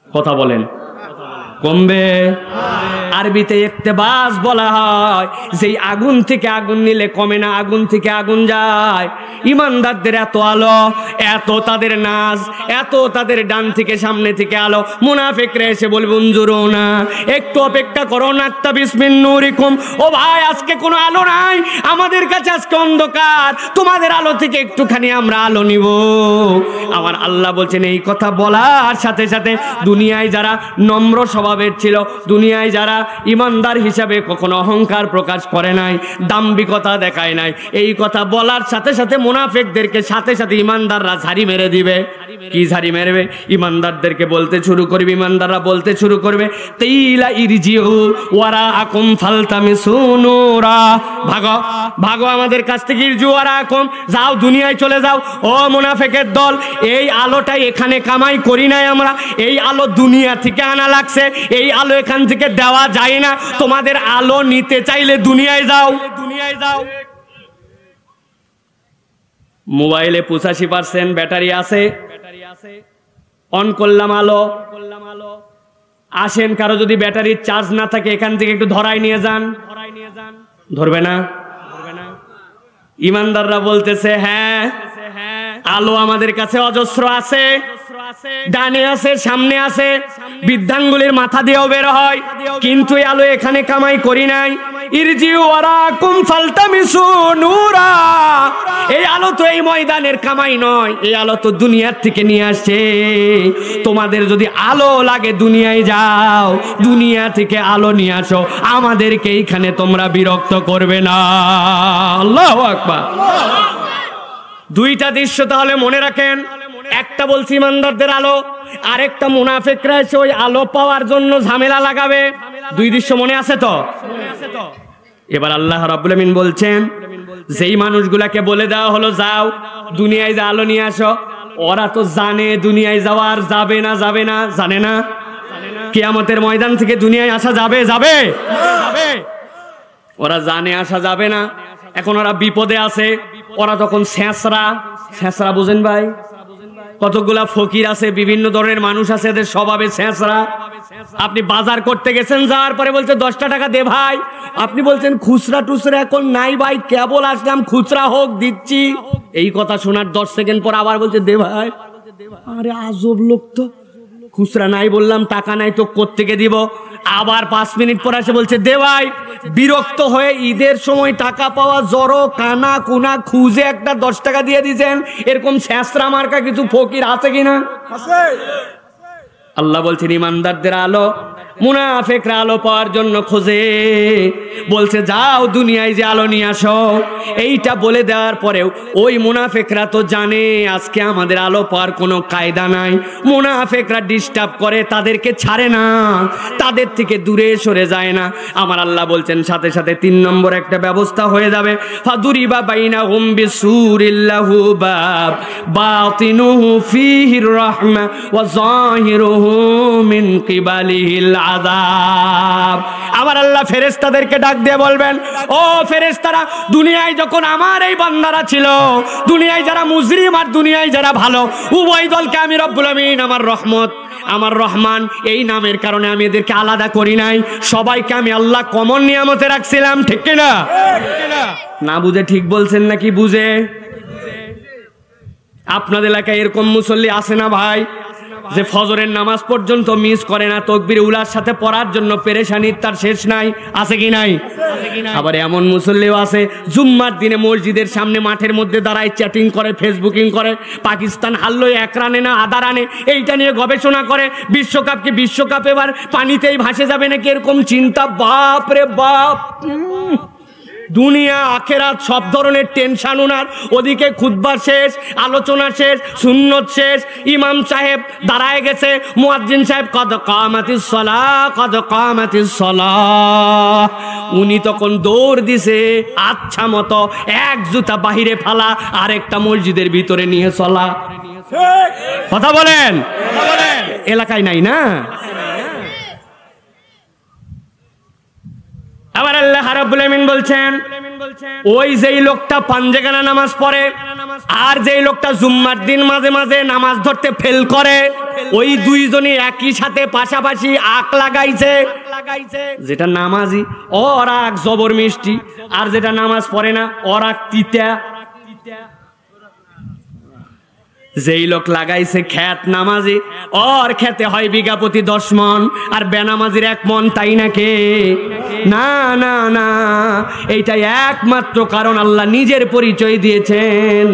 কথা বলেন, কমবে? আরবিতে ইক্তেবাস বলা হয়, যেই আগুন থেকে আগুন নিলে কমে না, আগুন থেকে আগুন যায়। ইমানদারদের এত আলো, এত তাদের নাজ, এত তাদের ডান থেকে সামনে থেকে আলো। মুনাফিকরা এসে বলবে উনজুরুনা, একটু অপেক্ষা করো, নাক্তাবিস মিন নূরিকুম, ও ভাই আজকে কোনো আলো নাই, আমাদের কাছে আজকে অন্ধকার, তোমাদের আলো থেকে একটুখানি আমরা আলো নিব। আমার আল্লাহ বলছেন এই কথা বলার সাথে সাথে দুনিয়ায় যারা নম্র স্বভাবের ছিল, দুনিয়ায় যারা ইমানদার হিসাবে কখনো অহংকার প্রকাশ করে নাই, দাম্ভিকতা দেখায় নাই, এই কথা বলার সাথে সাথে মুনাফিকদেরকে সাথে সাথে ইমানদাররা ঝাড়ি মেরে দিবে। কি ঝাড়ি মেরবে? ইমানদারদেরকে বলতে শুরু করবে, ইমানদাররা বলতে শুরু করবে, তাইলা ইরজিউ ওয়ারাআকুম ফালতামিসু নূরা, ভাগো ভাগো আমাদের কাছ থেকে, ইরজিউ ওয়ারাআকুম, যাও দুনিয়ায় চলে যাও। ও মুনাফিকের দল, এই আলোটাই এখানে কামাই করি নাই আমরা, এই আলো দুনিয়া থেকে আনা লাগছে, এই আলো এখান থেকে দেওয়া যায় না, তোমাদের আলো নিতে চাইলে দুনিয়ায় যাও, দুনিয়ায় যাও। মোবাইলে 85% ব্যাটারি আছে, অন করলাম আলো, আসেন কারো যদি ব্যাটারির চার্জ না থাকে এখান থেকে একটু ধরাই নিয়ে যান, ধরবে না? ইমানদাররা বলতেছে হ্যাঁ আলো আমাদের কাছে অজস্র আছে, ডানে আছে, সামনে আছে, বৃদ্ধাঙ্গুলির মাথা দিয়েও বের হয়, কিন্তু এই আলো এখানে কামাই করি নাই। ইরজিউ ওয়ারাকুম ফালতামিসু নূরা, এই আলো তো এই ময়দানের কামাই নয়, এই আলো তো দুনিয়ার থেকে নিয়ে আসছে। তোমাদের যদি আলো লাগে দুনিয়ায় যাও, দুনিয়া থেকে আলো নিয়ে আসো, আমাদেরকে এইখানে তোমরা বিরক্ত করবে না। আল্লাহু আকবার। দুইটা দৃশ্য তাহলে মনে রাখেন, একটা বলছি ইমানদারদের আলো, আরেকটা মুনাফিকরা এসে ওই আলো পাওয়ার জন্য ঝামেলা লাগাবে। দুই দৃশ্য মনে আছে তো? এবার আল্লাহ রাব্বুল আমিন বলছেন, যেই মানুষগুলাকে বলে দেওয়া হলো যাও দুনিয়ায় যা আলো নিয়ে আসো, ওরা তো জানে দুনিয়ায় যাওয়ার যাবে না, যাবে না, জানে না কিয়ামতের ময়দান থেকে দুনিয়ায় আসা যাবে, যাবে, ওরা জানে আসা যাবে না। এখন ওরা বিপদে আছে, ওরা তখন ছেঁচড়া, ছেঁচড়া বুঝেন ভাই? কতগুলা ফকির আছে, বিভিন্ন ধরনের মানুষ আছে, এদের স্বভাবে ছেঁচড়া। আপনি বাজার করতে গেছেন, যাওয়ার পরে বলছে 10টা টাকা দে ভাই, আপনি বলছেন খুচরা টুচরা এখন নাই ভাই, কেবল আসলাম, খুচরা হোক দিচ্ছি। এই কথা শোনার 10 সেকেন্ড পর আবার বলছে দে ভাই। আরে আজব লোক তো, খুচরা নাই বললাম, টাকা নাই তো কোত্থেকে দিব। আবার 5 মিনিট পর এসে বলছে দে ভাই। বিরক্ত হয়ে ঈদের সময় টাকা পাওয়া জড়ো কানা কুনা খুঁজে একটা 10 টাকা দিয়ে দিয়েছেন। এরকম ছেঁচড়া মার্কা কিছু ফকির আছে কিনা? আল্লাহ বলছেন ইমানদারদের আলো মুনাফিকরা আলো পাওয়ার জন্য খোঁজে, বলছে যাও দুনিয়ায় যে আলো নিয়ে আসো। এইটা বলে দেওয়ার পরেও ওই মুনাফিকরা তো জানে আজকে আমাদের আলো পাওয়ার কোনো কায়দা নাই। মুনাফিকরা ডিস্টার্ব করে, তাদেরকে ছাড়ে না, তাদের থেকে দূরে সরে যায় না। আমার আল্লাহ বলছেন সাথে সাথে 3 নম্বর একটা ব্যবস্থা হয়ে যাবে, ফাদুরিবা বাইনাহুম বিসুরিল্লাহু বাব বাতিনুহু ফীহির রাহমা ওয়া যাহিরুহু মিন কিবালিহিল আযাব। আমার আল্লাহ ফেরেশতাদেরকে ডাক দিয়ে বলবেন, ও ফেরেশতারা, দুনিয়ায় যখন আমার এই বান্দারা ছিল, দুনিয়ায় যারা মুজরিম আর দুনিয়ায় যারা ভালো, উভয় দলকে আমি রব্বুল আমিন আমার রহমত, আমার রহমান এই নামের কারণে আমি এদেরকে আলাদা করি নাই, সবাইকে আমি আল্লাহ কমন নিয়ামতে রাখছিলাম। ঠিক কিনা? না বুঝে ঠিক বলছেন নাকি বুঝে? আপনাদের এলাকায় এরকম মুসল্লি আছে না ভাই, যে ফজরের নামাজ পর্যন্ত মিস করে না, তাকবীর উলার সাথে পড়ার জন্য পেরেশানির তার শেষ নাই? আছে কি নাই? আবার এমন মুসল্লিও আছে জুম্মার দিনে মসজিদের সামনে মাঠের মধ্যে দাঁড়ায় চ্যাটিং করে, ফেসবুকিং করে, পাকিস্তান হারলো 1 রানে না আধা রানে, এইটা নিয়ে গবেষণা করে, বিশ্বকাপ এবার পানিতেই ভাসে যাবে নাকি, এরকম চিন্তা। বাপ রে বাপ, দুনিয়া আখেরাত সব ধরনের টেনশন ওনার। ওদিকে খুতবা শেষ, আলোচনা শেষ, সুন্নত শেষ, ইমাম সাহেব দাঁড়ায় গেছে, মুয়াজ্জিন সাহেব কদ কামাতিস সালাহ কদ কামাতিস সালাহ, উনি তখন দৌড় দিছে আচ্ছা মতো, এক জুতা বাহিরে ফালা, আরেকটা মসজিদের ভিতরে নিয়ে চলা। কথা বলেন, এলাকায় নাই না? আবার আল্লাহ রাব্বুল আমিন বলছেন, ওই যেই লোকটা পাঞ্জেগানা নামাজ পড়ে আর যেই লোকটা জুম্মার দিন মাঝে মাঝে নামাজ ধরতে ফেল করে, ওই দুইজনই একই সাথে পাশাপাশি আক লাগাইছে। যেটা নামাজি ওর আক জবর মিষ্টি, আর যেটা নামাজ পড়ে না ওর আক তিতা। যেই লোক লাগাইছে খ্যাত নামাজি, ওর খেতে হয় বিঘা প্রতি 10 মন, আর বেনামাজির 1 মন, তাই নাকি? না না না, এইটা একমাত্র কারণ আল্লাহ নিজের পরিচয় দিয়েছেন।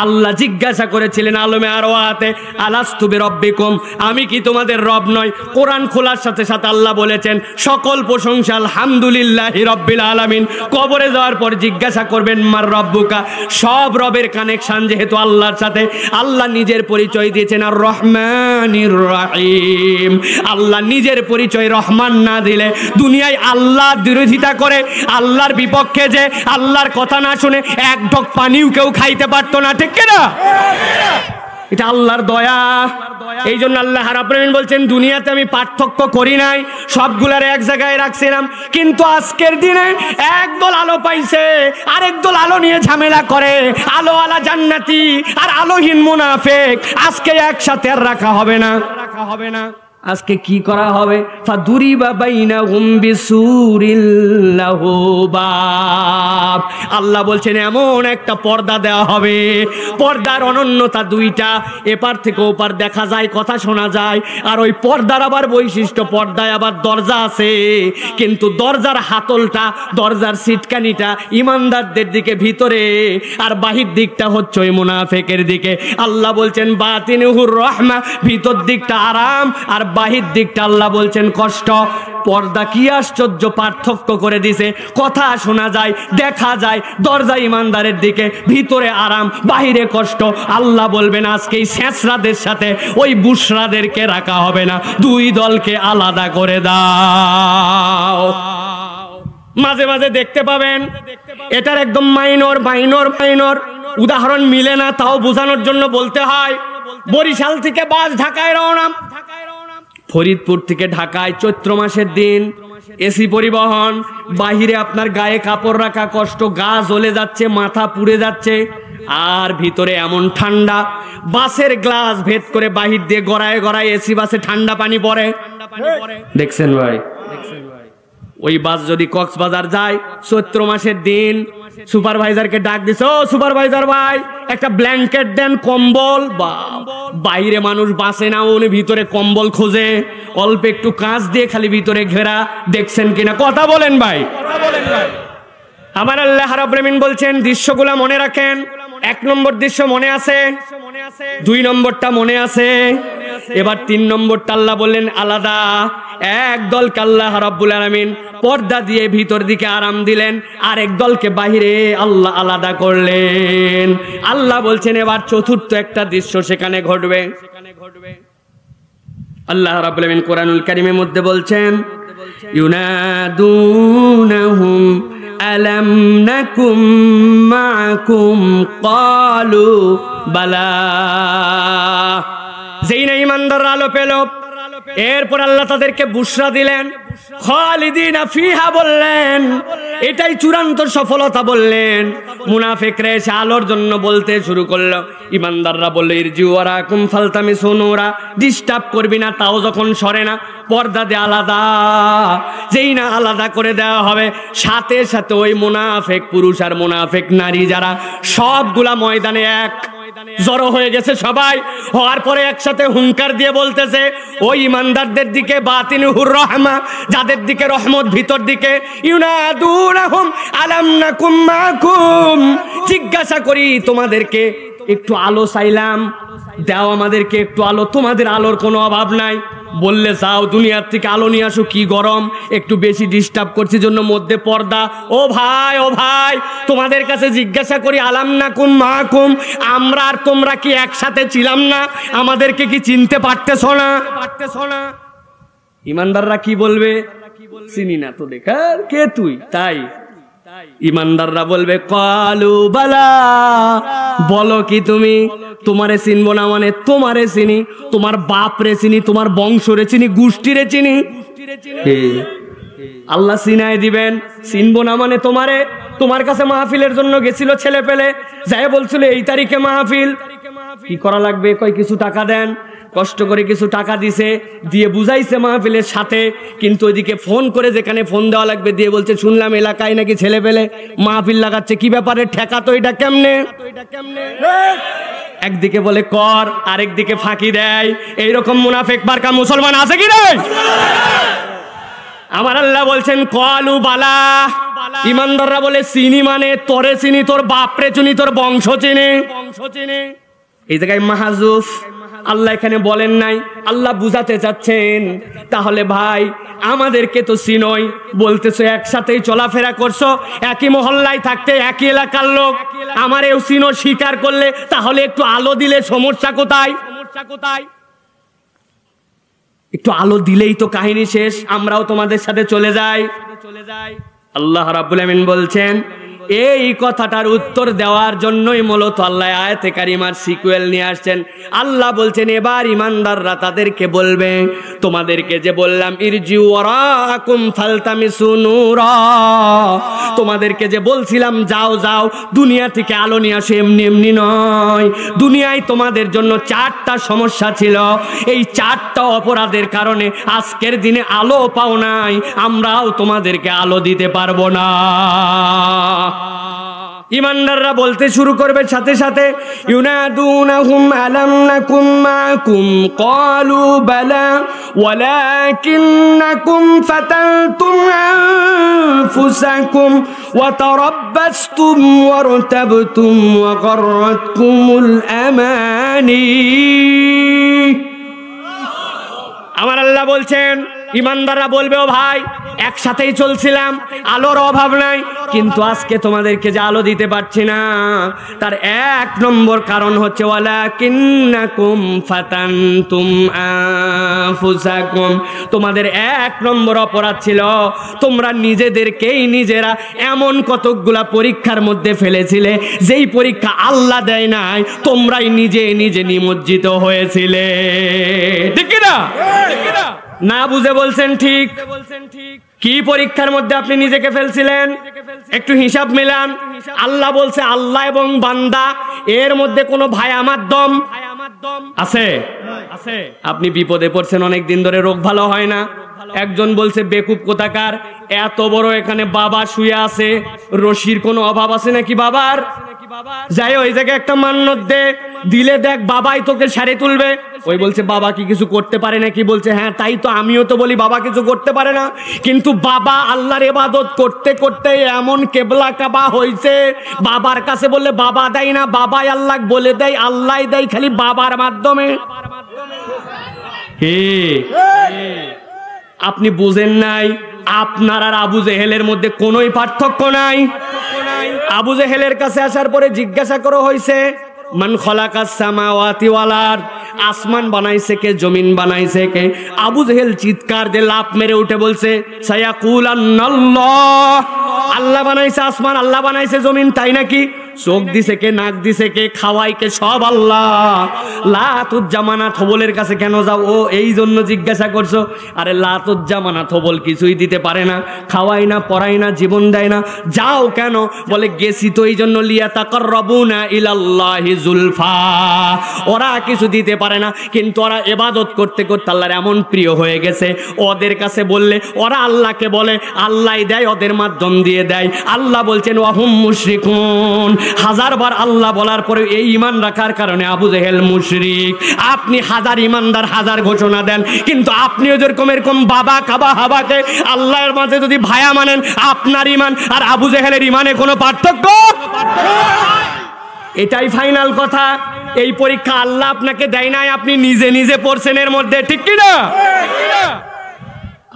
আল্লাহ জিজ্ঞাসা করেছিলেন আলমে আরওয়াতে, আলাস্তু বিরব্বিকুম, আমি কি তোমাদের রব নয়? কোরআন খোলার সাথে সাথে আল্লাহ বলেছেন সকল প্রশংসা আলহামদুলিল্লাহি রব্বিল আলামিন। কবরে যাওয়ার পর জিজ্ঞাসা করবেন মার রব্বুকা, সব রবের কানেকশন যেহেতু আল্লাহর সাথে, আল্লাহ নিজের পরিচয় দিয়েছেন আর রহমানির রহিম। আল্লাহ নিজের পরিচয় রহমান না দিলে দুনিয়ায় আল্লাহ বিরোধিতা করে, আল্লাহর বিপক্ষে যে আল্লাহর কথা না শুনে এক ঢোক পানিও কেউ খাইতে পারতো না। ঠিক কিনা? এটা আল্লাহর দয়া। এই জন্য আল্লাহ রাব্বুল আমিন বলছেন দুনিয়াতে আমি পার্থক্য করি নাই, সবগুলার এক জায়গায় রাখছিলাম, কিন্তু আজকের দিনে একদল আলো পাইছে, আরেক দল আলো নিয়ে ঝামেলা করে, আলো আলা জান্নাতি আর আলোহীন মুনাফিক, আজকে একসাথে আর রাখা হবে না। আজকে কি করা হবে? ফাদুরিবা বাইনাহুম বিসুরিল লাহু বাব। আল্লাহ বলছেন এমন একটা পর্দা দেওয়া হবে, পর্দার অনন্যতা 2টা, এপার থেকে ওপার দেখা যায়, কথা শোনা যায়। আর ওই পর্দার আবার বৈশিষ্ট্য, পর্দায় আবার দরজা আছে, কিন্তু দরজার হাতলটা, দরজার সিটকানিটা ইমানদারদের দিকে ভিতরে, আর বাহির দিকটা হচ্ছে ওই মুনাফিকের দিকে। আল্লাহ বলছেন বাতিনুহুর রাহমা, ভিতর দিকটা আরাম, আর বাহির দিকটা আল্লাহ বলছেন কষ্ট। পর্দা কি আশ্চর্য পার্থক্য করে দিছে, কথা শোনা যায়, দেখা যায়, দরজা ইমানদারের দিকে, ভিতরে আরাম, বাহিরে কষ্ট। আল্লাহ বলবেন আজকে এই শেষরাদের সাথে ওই বুশরাদেরকে রাখা হবে না, 2 দলকে আলাদা করে দাও। মাঝে মাঝে দেখতে পাবেন এটার একদম মাইনর উদাহরণ মিলে না, তাও বোঝানোর জন্য বলতে হয়। বরিশাল থেকে বাস ঢাকায় রওনা, ফরিদপুর থেকে ঢাকায় চৈত্র মাসের দিন, এসি পরিবহন, বাহিরে আপনার গায়ে কাপড় রাখা কষ্ট, গা জ্বলে যাচ্ছে, মাথা পুড়ে যাচ্ছে, আর ভিতরে এমন ঠান্ডা, বাসের গ্লাস ভেদ করে বাহির দিয়ে গড়ায় এসি বাসে ঠান্ডা পানি পড়ে। দেখছেন ভাই? ওই বাস যদি কক্সবাজার যায় চৈত্র মাসের দিন, সুপারভাইজারকে ডাক দিছে, ও সুপারভাইজার ভাই একটা ব্ল্যাঙ্কেট দেন, কম্বল। বাইরে মানুষ বাসে না, উনি ভিতরে কম্বল খোঁজে, অল্প একটু কাঁচ দিয়ে খালি ভিতরে ঘেরা। দেখছেন কিনা? কথা বলেন ভাই। আমার আল্লাহ রাব্বুল আমিন বলছেন দৃশ্যগুলা মনে রাখেন। 1 নম্বর দৃশ্য মনে আছে, 2 নম্বরটা মনে আছে। এবার 3 নম্বরটা আল্লাহ বললেন আলাদা। এক দলকে আল্লাহ রাব্বুল আলামিন পর্দা দিয়ে ভিতর দিকে আরাম দিলেন, আর এক দলকে বাহিরে আল্লাহ আলাদা করলেন। আল্লাহ বলছেন এবার চতুর্থ একটা দৃশ্য সেখানে ঘটবে। আল্লাহ রাব্বুল আলামিন কোরআনুল কারীমের মধ্যে বলছেন ইউনাদুনাহুম আলাম নাকুম মাআকুম ক্বালু বালা। যেই না ঈমানদাররা আলো পেল, এরপর আল্লাহ তাদেরকে বুশরা দিলেন, খালিদিনা ফিহা বললেন, এটাই চূড়ান্ত সফলতা বললেন। মুনাফিকরা এসে আলোর জন্য বলতে শুরু করলো, ঈমানদাররা বলল ইরজিউ ওয়ারাকুম ফালতামিসু নূরা, ডিস্টার্ব করবি না, তাও যখন সরে না, পর্দা দে আলাদা। যেই না আলাদা করে দেওয়া হবে, সাথে সাথে ওই মুনাফিক পুরুষ আর মুনাফিক নারী যারা সবগুলা ময়দানে এক জড়ো হয়ে গেছে। সবাই হওয়ার পরে একসাথে হুঙ্কার দিয়ে বলতেছে ওই ইমানদারদের দিকে, বাতিনুহুর রহমা, যাদের দিকে রহমত ভিতর দিকে, ইউনাদুনাহুম আলাম নাকুম মাকুম, জিজ্ঞাসা করি তোমাদেরকে একটু আলো চাইলাম, দাও আমাদেরকে একটু আলো, তোমাদের আলোর কোনো অভাব নাই। বললে যাও দুনিয়ার থেকে আলো নিয়ে আসো, কি গরম, একটু বেশি ডিস্টার্ব করছি জন্য মধ্যে পর্দা। ও ভাই তোমাদের কাছে জিজ্ঞাসা করি আলাম নাকুম মাকুম, আমরা আর তোমরা কি একসাথে ছিলাম না? আমাদেরকে কি চিনতে পারতেছ না? ইমানদাররা কি বলবে? চিনি না তো, দেখা কে তুই? তাই ইমানদাররা বলবে কালু বালা, বলো কি তুমি? তোমারে চিনবো না মানে তোমারে চিনি, তোমার বাপ রে চিনি, তোমার বংশ রে চিনি, গোষ্ঠী রে চিনি। আল্লাহ চিনাই দিবেন। চিনবো না মানে তোমারে, তোমার কাছে মাহফিলের জন্য গেছিল ছেলে পেলে, যাই বলছিল এই তারিখে মাহফিল, কি করা লাগবে? কয় কিছু টাকা দেন। কষ্ট করে কিছু টাকা দিছে, দিয়ে বুঝাইছে মাহফিলের সাথে, কিন্তু ওইদিকে ফোন করে যেখানে ফোন দেওয়া লাগবে দিয়ে বলছে শুনলাম এলাকায় নাকি ছেলে পেলে মাহফিল লাগাচ্ছে, কি ব্যাপারে, ঠেকা তো এটা কেমনে? একদিকে বলে কর, আরেকদিকে ফাঁকি দেয়। এইরকম মুনাফিক মার্কা মুসলমান আছে কি নাই? আমার আল্লাহ বলছেন কালু বালা, ইমানদাররা বলে চিনি মানে তোরে চিনি, তোর বাপরে চিনি, তোর বংশ চিনি। এই জায়গায় মাহজুফ, আল্লাহ এখানে বলেন নাই, আল্লাহ বুঝাতে চাচ্ছেন তাহলে ভাই আমাদেরকে তো চিনোই, বলতেছো একসাথেই চলাফেরা করছো, একই মহল্লায় থাকতে, একই এলাকার লোক, আমারেও চিনো, স্বীকার করলে তাহলে একটু আলো দিলে সমস্যা কোথায়? একটু আলো দিলেই তো কাহিনী শেষ, আমরাও তোমাদের সাথে চলে যাই। আল্লাহ রাব্বুল আমিন বলছেন এই কথাটার উত্তর দেওয়ার জন্যই মূলত আল্লাহ আয়াতে কারিমার সিকুয়েল নিয়ে আসছেন। আল্লাহ বলছেন এবার ইমানদাররা তাদেরকে বলবে, তোমাদেরকে যে বললাম ইরজিউ ওয়ারাকুম ফালতামিসু নূরা, তোমাদেরকে যে বলছিলাম যাও যাও দুনিয়া থেকে আলো নিয়ে আসো, এমনি এমনি নয়। দুনিয়ায় তোমাদের জন্য 4টা সমস্যা ছিল, এই 4টা অপরাধের কারণে আজকের দিনে আলো পাও নাই, আমরাও তোমাদেরকে আলো দিতে পারবো না। ইমানদাররা বলতে শুরু করবে সাথে সাথে, ইউনাদুনাহুম আলাম নাকুম মাকুম ক্বালু বালা ওয়ালাকিন্নাকুম ফাতানতুম আনফুসাকুম ওয়া তারাব্বাসতুম ওয়ারতাবতুম ওয়া গাররাতকুমুল আমানি। আমার আল্লাহ বলছেন ইমানদাররা বলবে ও ভাই একসাথেই চলছিলাম, আলোর অভাব নাই, কিন্তু আজকে তোমাদেরকে যে আলো দিতে পারছি না তার 1 নম্বর কারণ হচ্ছে ওয়ালাকিন্নাকুম ফাতানতুম আনফুসাকুম, তোমাদের 1 নম্বর অপরাধ ছিল তোমরা নিজেদেরকেই নিজেরা এমন কতকগুলা পরীক্ষার মধ্যে ফেলেছিলে যেই পরীক্ষা আল্লাহ দেয় নাই, তোমরাই নিজে নিজে নিমজ্জিত হয়েছিলে। ঠিক কি না? না বুঝে বলছেন ঠিক। কি পরীক্ষার মধ্যে আপনি নিজেকে ফেলছিলেন? একটু হিসাব মিলান। আল্লাহ বলছে আল্লাহ এবং বান্দা এর মধ্যে কোনো ভায়া মাধ্যম আছে? আপনি বিপদে পড়ছেন, অনেক দিন ধরে রোগ ভালো হয় না, একজন বলছে বেকুব কোথাকার, এত বড় এখানে বাবা শুয়ে আছে, রশির কোনো অভাব আছে নাকি বাবার? যাই ওই জায়গায় একটা মান্নত দে, দিলে দেখ বাবাই তোকে সারে তুলবে। ওই বলছে বাবা কি কিছু করতে পারে না? কি বলছে হ্যাঁ তাই তো আমিও তো বলি বাবা কিছু করতে পারে না, কিন্তু বাবা আল্লাহর ইবাদত করতে করতে এমন কেবলা কাবা হয়েছে, বাবার কাছে বললে বাবা দেয় না, বাবাই আল্লাহ বলে দেয়, আল্লাহ দেয় খালি বাবার মাধ্যমে। আপনি বুঝেন নাই? আপনার আর আবু জেহেলের মধ্যে কোনোই পার্থক্য নাই। আবু জেহেলের কাছে আসার পরে জিজ্ঞাসা করা হয়েছে মান খলাকাস সামাওয়াতি ওয়াল আরদ, আসমান বানাইছে কে, জমিন বানাইছে কে? আবু জেহেল চিৎকার দিয়ে লাফ মেরে উঠে বলছে সায়াকুলান্নাল্লাহ, আল্লাহ বানাইছে আসমান, আল্লাহ বানাইছে জমিন, তাই নাকি? চোখ দিছে কে, নাক দিছে কে, খাওয়াই কে, সব আল্লাহ। লাতুজ্জামানাত হবলের কাছে কেন যাও? ও এই জন্য জিজ্ঞাসা করছো? আরে লাতুজ্জামানাত হবল কিছুই দিতে পারে না, খাওয়াই না, পড়াই না, জীবন দেয় না, যাও কেন? বলে গেছি তো এই জন্য লিয়াতাকাররাবুনা ইলাল্লাহি যুলফা। ওরা কিছু দিতে পারে না, কিন্তু ওরা ইবাদত করতে করতে আল্লাহর এমন প্রিয় হয়ে গেছে, ওদের কাছে বললে ওরা আল্লাহকে বলে, আল্লাহই দেয়, ওদের মাধ্যম দিয়ে দেয়। আল্লাহ বলছেন ওয়াহুম মুশরিকুন, হাজারবার আল্লাহ বলার পরে এই ঈমান রাখার কারণে আবু জেহেল মুশরিক। আপনি হাজার ঈমানদার হাজার ঘোষণা দেন, কিন্তু আপনিও যেরকম এরকম বাবা কাবা হাবাকে আল্লাহর মাঝে যদি ভায়া মানেন, আপনার ঈমান আর আবু জেহেলের ঈমানে কোনো পার্থক্য? এটাই ফাইনাল কথা। এই পরীক্ষা আল্লাহ আপনাকে দেয় নাই, আপনি নিজে নিজে পড়ছেন এর মধ্যে, ঠিক কি না?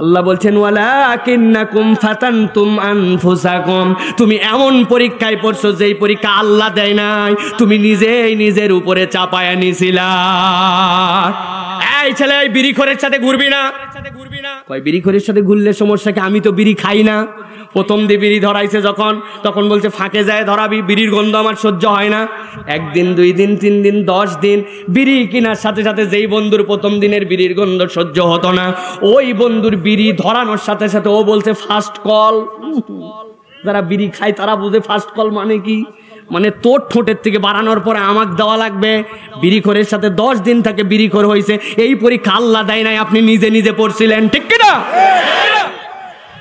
আল্লাহ বলছেন ওয়ালাকিন্নাকুম ফাতানতুম আনফুসাকুম, তুমি এমন পরীক্ষায় পড়ছো যেই পরীক্ষা আল্লাহ দেয় নাই, তুমি নিজেই নিজের উপরে চাপায়া নিছিলা। এই ছেলে বিড়িখোরের সাথে ঘুরবি না। কয় বিড়িখোরের সাথে ঘুরলে সমস্যা কি? আমি তো বিড়ি খাই না। প্রথম দিয়ে বিড়ি ধরাইছে যখন, তখন বলছে ফাঁকে যায় ধরাবি, বিড়ির গন্ধ আমার সহ্য হয় না। একদিন, 2 দিন, 3 দিন, 10 দিন বিড়ি কেনার সাথে সাথে যেই বন্ধুর প্রথম দিনের বিড়ির গন্ধ সহ্য হতো না, ওই বন্ধুর বিড়ি ধরানোর সাথে সাথে ও বলছে ফার্স্ট কল। যারা বিড়ি খায় তারা বুঝে ফার্স্ট কল মানে কি, মানে তোর ঠোঁটের থেকে বাড়ানোর পরে আমাকে দেওয়া লাগবে। বিড়িখোরের সাথে 10 দিন থেকে বিড়িখোর হয়েছে, এই পরীক্ষা আল্লাহ দেয় নাই, আপনি নিজে নিজে পড়ছিলেন, ঠিক কিনা?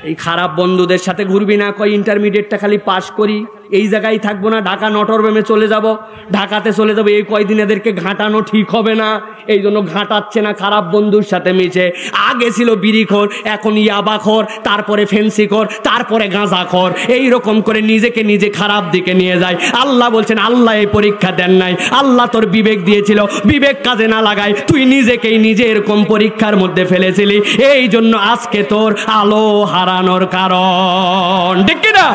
এই খারাপ বন্ধুদের সাথে ঘুরবি না। কয় ইন্টারমিডিয়েটটা খালি পাস করি, এই জায়গায় থাকবো না, ঢাকা নটরডেমে চলে যাব, ঢাকাতে চলে যাবো, এই কয়দিন এদেরকে ঘাঁটানো ঠিক হবে না, এই জন্য ঘাঁটাচ্ছে না খারাপ বন্ধুর সাথে মিশে। আগে ছিল বিড়িখোর, এখন ইয়াবাখোর, তারপরে ফেন্সিখোর, তারপরে গাঁজাখোর, এইরকম করে নিজেকে নিজে খারাপ দিকে নিয়ে যায়। আল্লাহ বলছেন আল্লাহ এই পরীক্ষা দেন নাই, আল্লাহ তোর বিবেক দিয়েছিল, বিবেক কাজে না লাগায় তুই নিজেকেই নিজে এরকম পরীক্ষার মধ্যে ফেলেছিলি, এই জন্য আজকে তোর আলো হারানোর কারণ, ঠিক কিনা?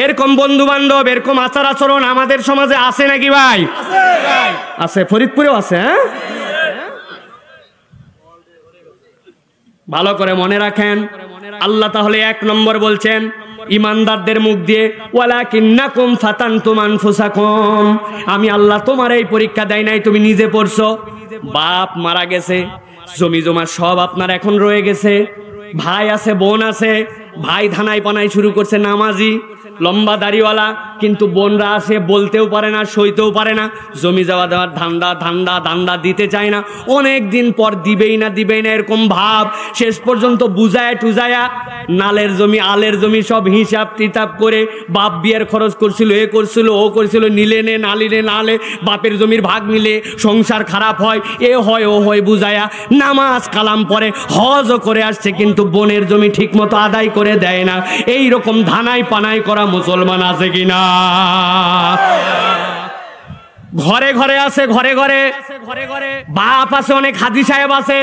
এরকম বন্ধু বান্ধব, এরকম আচার আচরণ আমাদের সমাজে আছে নাকি ভাই? আছে, ফরিদপুরেও আছে। হ্যাঁ, ভালো করে মনে রাখেন। আল্লাহ তাহলে 1 নম্বর বলছেন ইমানদারদের মুখ দিয়ে ওয়ালাকিন্নাকুম ফাতানতুম আনফুসাকুম, আমি আল্লাহ তোমার এই পরীক্ষা দেয় নাই, তুমি নিজে পড়ছো। বাপ মারা গেছে, জমি জমা সব আপনার এখন রয়ে গেছে, ভাই আছে, বোন আছে, ভাই ধানাই পানাই শুরু করছে, নামাজি, লম্বা দাড়িওয়ালা, কিন্তু বোনরা আছে বলতেও পারে না, সইতেও পারে না, জমি যাওয়া দেওয়ার ধান্দা ধান্দা ধান্দা দিতে চায় না, অনেক দিন পর দিবেই না এরকম ভাব, শেষ পর্যন্ত বুঝায় টুজায়া নালের জমি আলের জমি সব হিসাব টিতাব করে, বাপ বিয়ের খরচ করছিল, এ করছিল, ও করছিল, নিলে নে না নিলে নালে, বাপের জমির ভাগ নিলে সংসার খারাপ হয়, এ হয় ও হয়, বুঝায়া নামাজ কালাম পরে হজও করে আসছে, কিন্তু বোনের জমি ঠিক মতো আদায় করে দেয় না। এই রকম ধানাই পানাই করা মুসলমান আছে কিনা? ঘরে ঘরে আছে, ঘরে ঘরে বাপ আছে, অনেক হাজি সাহেব আছে।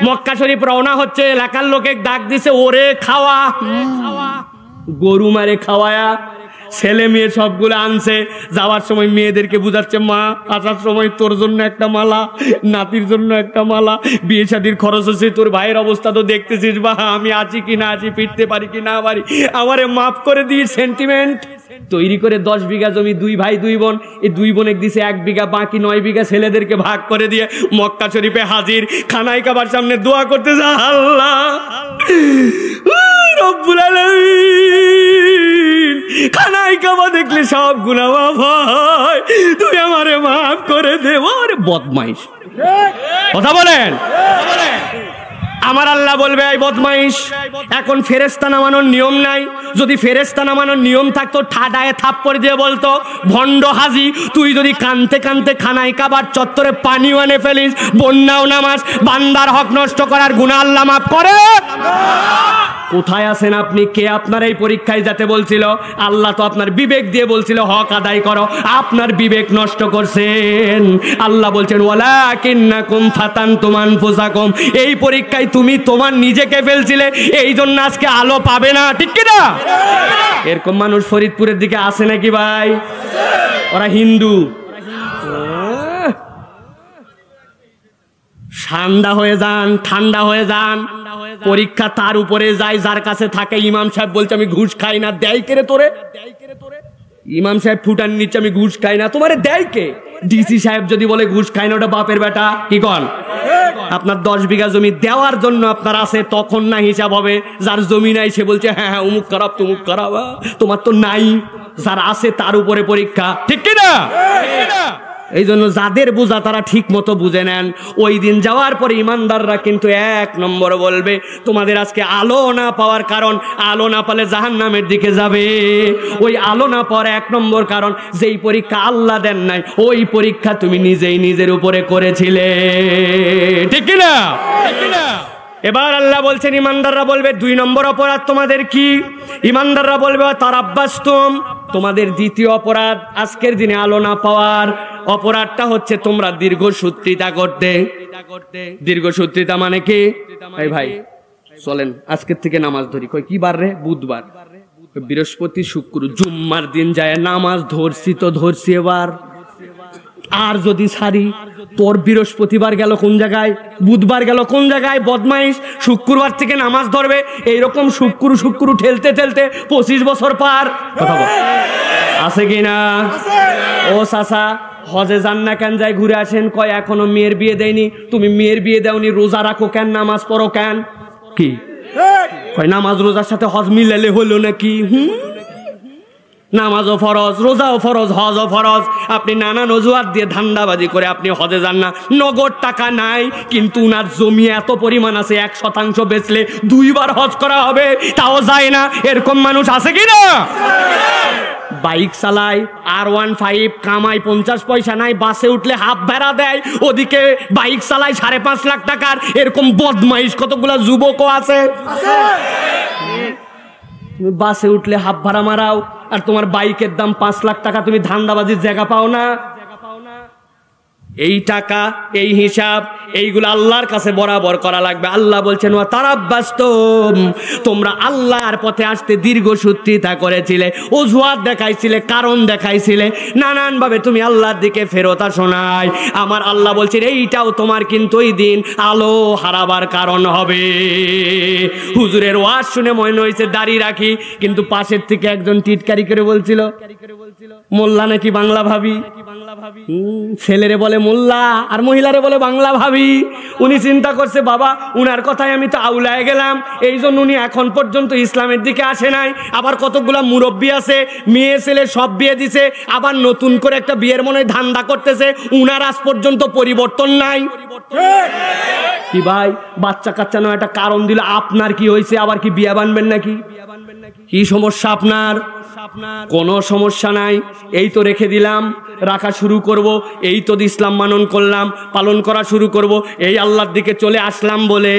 মক্কা শরীফ রওনা হচ্ছে, এলাকার লোকে ডাক দিছে, ওরে খাওয়া, গরু মারে খাওয়ায়া ছেলে মেয়ে সবগুলো আনছে। যাওয়ার সময় মেয়েদেরকে বুঝাচ্ছে, মা আসার সময় তোর জন্য একটা মালা, নাতির জন্য একটা মালা, বিয়ে শাদির খরচ হচ্ছে, তোর ভাইয়ের অবস্থা তো দেখতেছিস, বা আমি আছি কি না আছি, ফিরতে পারি কি না পারি, আমারে মাফ করে দিয়ে সেন্টিমেন্ট তৈরি করে 10 বিঘা জমি 2 ভাই 2 বোন, এই 2 বোনে দিছে 1 বিঘা, বাকি 9 বিঘা ছেলেদেরকে ভাগ করে দিয়ে মক্কা শরীফে হাজির, খানাই কাবার সামনে দোয়া করতে যা, আল্লাহ রব্বুল আলামিন, খানাই কাবা দেখলে সব গুনাহ মাফ হয়, তুই আমারে মাফ করে দে। ওরে বদমাইশ, কথা বলেন। আমার আল্লাহ বলবে এই বদমাইশ, এখন ফেরেশতা নামানোর নিয়ম নাই, যদি ফেরেশতা নামানোর নিয়ম থাকতো ঠাডায় থাপ্পড় দিয়ে বলতো ভণ্ড হাজি, তুই যদি কানতে কানতে খানায় কাবার চত্বরে পানিও আনে ফেলিস, বন্যাও নামাজ, বান্দার হক নষ্ট করার গুনাহ আল্লাহ মাফ করে। কোথায় আছেন আপনি? কে আপনার এই পরীক্ষায় যেতে বলছিল? আল্লাহ তো আপনার বিবেক দিয়ে বলছিল হক আদায় করো, আপনার বিবেক নষ্ট করছেন। আল্লাহ বলছেন ওয়ালাকিন্নাকুম ফাতানতুম আনফুসাকুম, এই পরীক্ষায় তুমি তোমার নিজেকে ফেলছিলে, এই জন্য আজকে আলো পাবে না, ঠিক কি না? এরকম মানুষ ফরিদপুরের দিকে আসে নাকি ভাই? ওরা হিন্দু। ঠান্ডা হয়ে যান, ঠান্ডা হয়ে যান। পরীক্ষা তার উপরে যায় যার কাছে থাকে। ইমাম সাহেব বলছে আমি ঘুষ খাই না, দেয় কে রে তোরে? ইমাম সাহেব ফুটান নিচ্ছে আমি ঘুষ খাই না, তোমারে দেয় কে? ডিসি সাহেব যদি বলে ঘুষ খাই না, ওটা বাপের বেটা। কি কন? আপনার 10 বিঘা জমি দেওয়ার জন্য আপনার আছে, তখন না হিসাব হবে। যার জমি নাই সে বলছে হ্যাঁ হ্যাঁ অমুক খারাপ তমুক খারাপ, তোমার তো নাই। যার আছে তার উপরে পরীক্ষা, ঠিক কি না? এই জন্য যাদের বোঝা তারা ঠিক মতো বুঝে নেন। ওই দিন যাওয়ার পরে ইমানদাররা কিন্তু 1 নম্বর বলবে তোমাদের আজকে আলো না পাওয়ার কারণ, আলো না পেলে জাহান্নামের দিকে যাবে। ওই আলো না পাওয়ার 1 নম্বর কারণ, যেই পরীক্ষা আল্লাহ দেন নাই ওই পরীক্ষা তুমি নিজেই নিজের উপরে করেছিলে, ঠিক কি না? এবার আল্লাহ বলছেন ইমানদাররা বলবে 2 নম্বর অপরাধ তোমাদের কি? ইমানদাররা বলবে তারাব্বাসতুম, তোমাদের দ্বিতীয় অপরাধ আজকের দিনে আলো না পাওয়ার অপরাধটা হচ্ছে তোমরা দীর্ঘসূত্রিতা করতে। দীর্ঘসূত্রিতা মানে কি? এই ভাই চলেন আজকের থেকে নামাজ ধরি। কই কি বার রে? বুধবার, বৃহস্পতি, শুক্র, জুম্মার দিন যায় নামাজ ধরছি তো ধরছি এবার। আর যদি সারি তোর বৃহস্পতিবার গেল কোন জায়গায়, বুধবার গেল কোন জায়গায়? বদমাইশ, শুক্রবার থেকে নামাজ ধরবে, এইরকম শুক্র ঠেলতে ঠেলতে 25 বছর পার। কথা বল, আছে কি না? ও চাচা হজে যান না কেন? যাই ঘুরে আসেন। কয় এখনো মেয়ের বিয়ে দেয়নি। তুমি মেয়ের বিয়ে দেওনি, রোজা রাখো কেন, নামাজ পড়ো কেন? কি কয় নামাজ রোজার সাথে হজ মিলালে হলো নাকি? নামাজও ফরজ, রোজাও ফরজ, হজও ফরজ। আপনি নানান অজুহাত দিয়ে ধান্দাবাজি করে আপনি হজে যান না। নগদ টাকা নাই, কিন্তু উনার জমি এত পরিমাণ আছে 1% বেচলে 2 বার হজ করা হবে, তাও যায় না। এরকম মানুষ আছে কি না? বাইক চালায় R15, কামাই 50 পয়সা নাই, বাসে উঠলে হাফ ভাড়া দেয়, ওদিকে বাইক চালায় 5.5 লাখ টাকার। এরকম বদমাইশ কতগুলা যুবকও আছে। তুমি বাসে উঠলে হাফ ভাড়া মারাও, আর তোমার বাইকের দাম 5 লাখ টাকা, তুমি ধান্দাবাজির জায়গা পাও না। এই টাকা, এই হিসাব, এইগুলো আল্লাহর কাছে বরাবর করা লাগবে। আল্লাহ বলছেন ওয়া তারাব্বাসতুম, তোমরা আল্লাহর পথে আসতে দীর্ঘসূত্রিতা করেছিলে, অজুহাত দেখাইছিলে, কারণ দেখাইছিলে, নানান ভাবে তুমি আল্লাহর দিকে ফেরত আসো নাই। আমার আল্লাহ বলছেন এইটাও তোমার কিন্তু ওই দিন আলো হারাবার কারণ হবে। হুজুরের ওয়াজ শুনে মনে হয়েছে দাড়ি রাখি, কিন্তু পাশের থেকে একজন টিটকারি করে বলছিল মোল্লা নাকি বাংলা ভাবি। ছেলেরে বলে মোল্লা আর মহিলারে বলে বাংলা ভাবি। উনি চিন্তা করছে বাবা উনার কথায় আমি তো আউলায় গেলাম, এই জন্য উনি এখন পর্যন্ত ইসলামের দিকে আসে নাই। আবার কতগুলা মুরব্বী আছে মেয়ে ছেলে সব বিয়ে দিছে, আবার নতুন করে একটা বিয়ের মনে ধান্দা করতেছে, উনার আজ পর্যন্ত পরিবর্তন নাই। কি ভাই বাচ্চা কাচ্চা নয় একটা কারণ দিল, আপনার কি হয়েছে? আবার কি বিয়ে বানবেন নাকি? কি সমস্যা আপনার? কোনো সমস্যা নাই, এই তো রেখে দিলাম, রাখা শুরু করব, এই তো ইসলাম মানন করলাম, পালন করা শুরু করব, এই আল্লাহর দিকে চলে আসলাম বলে।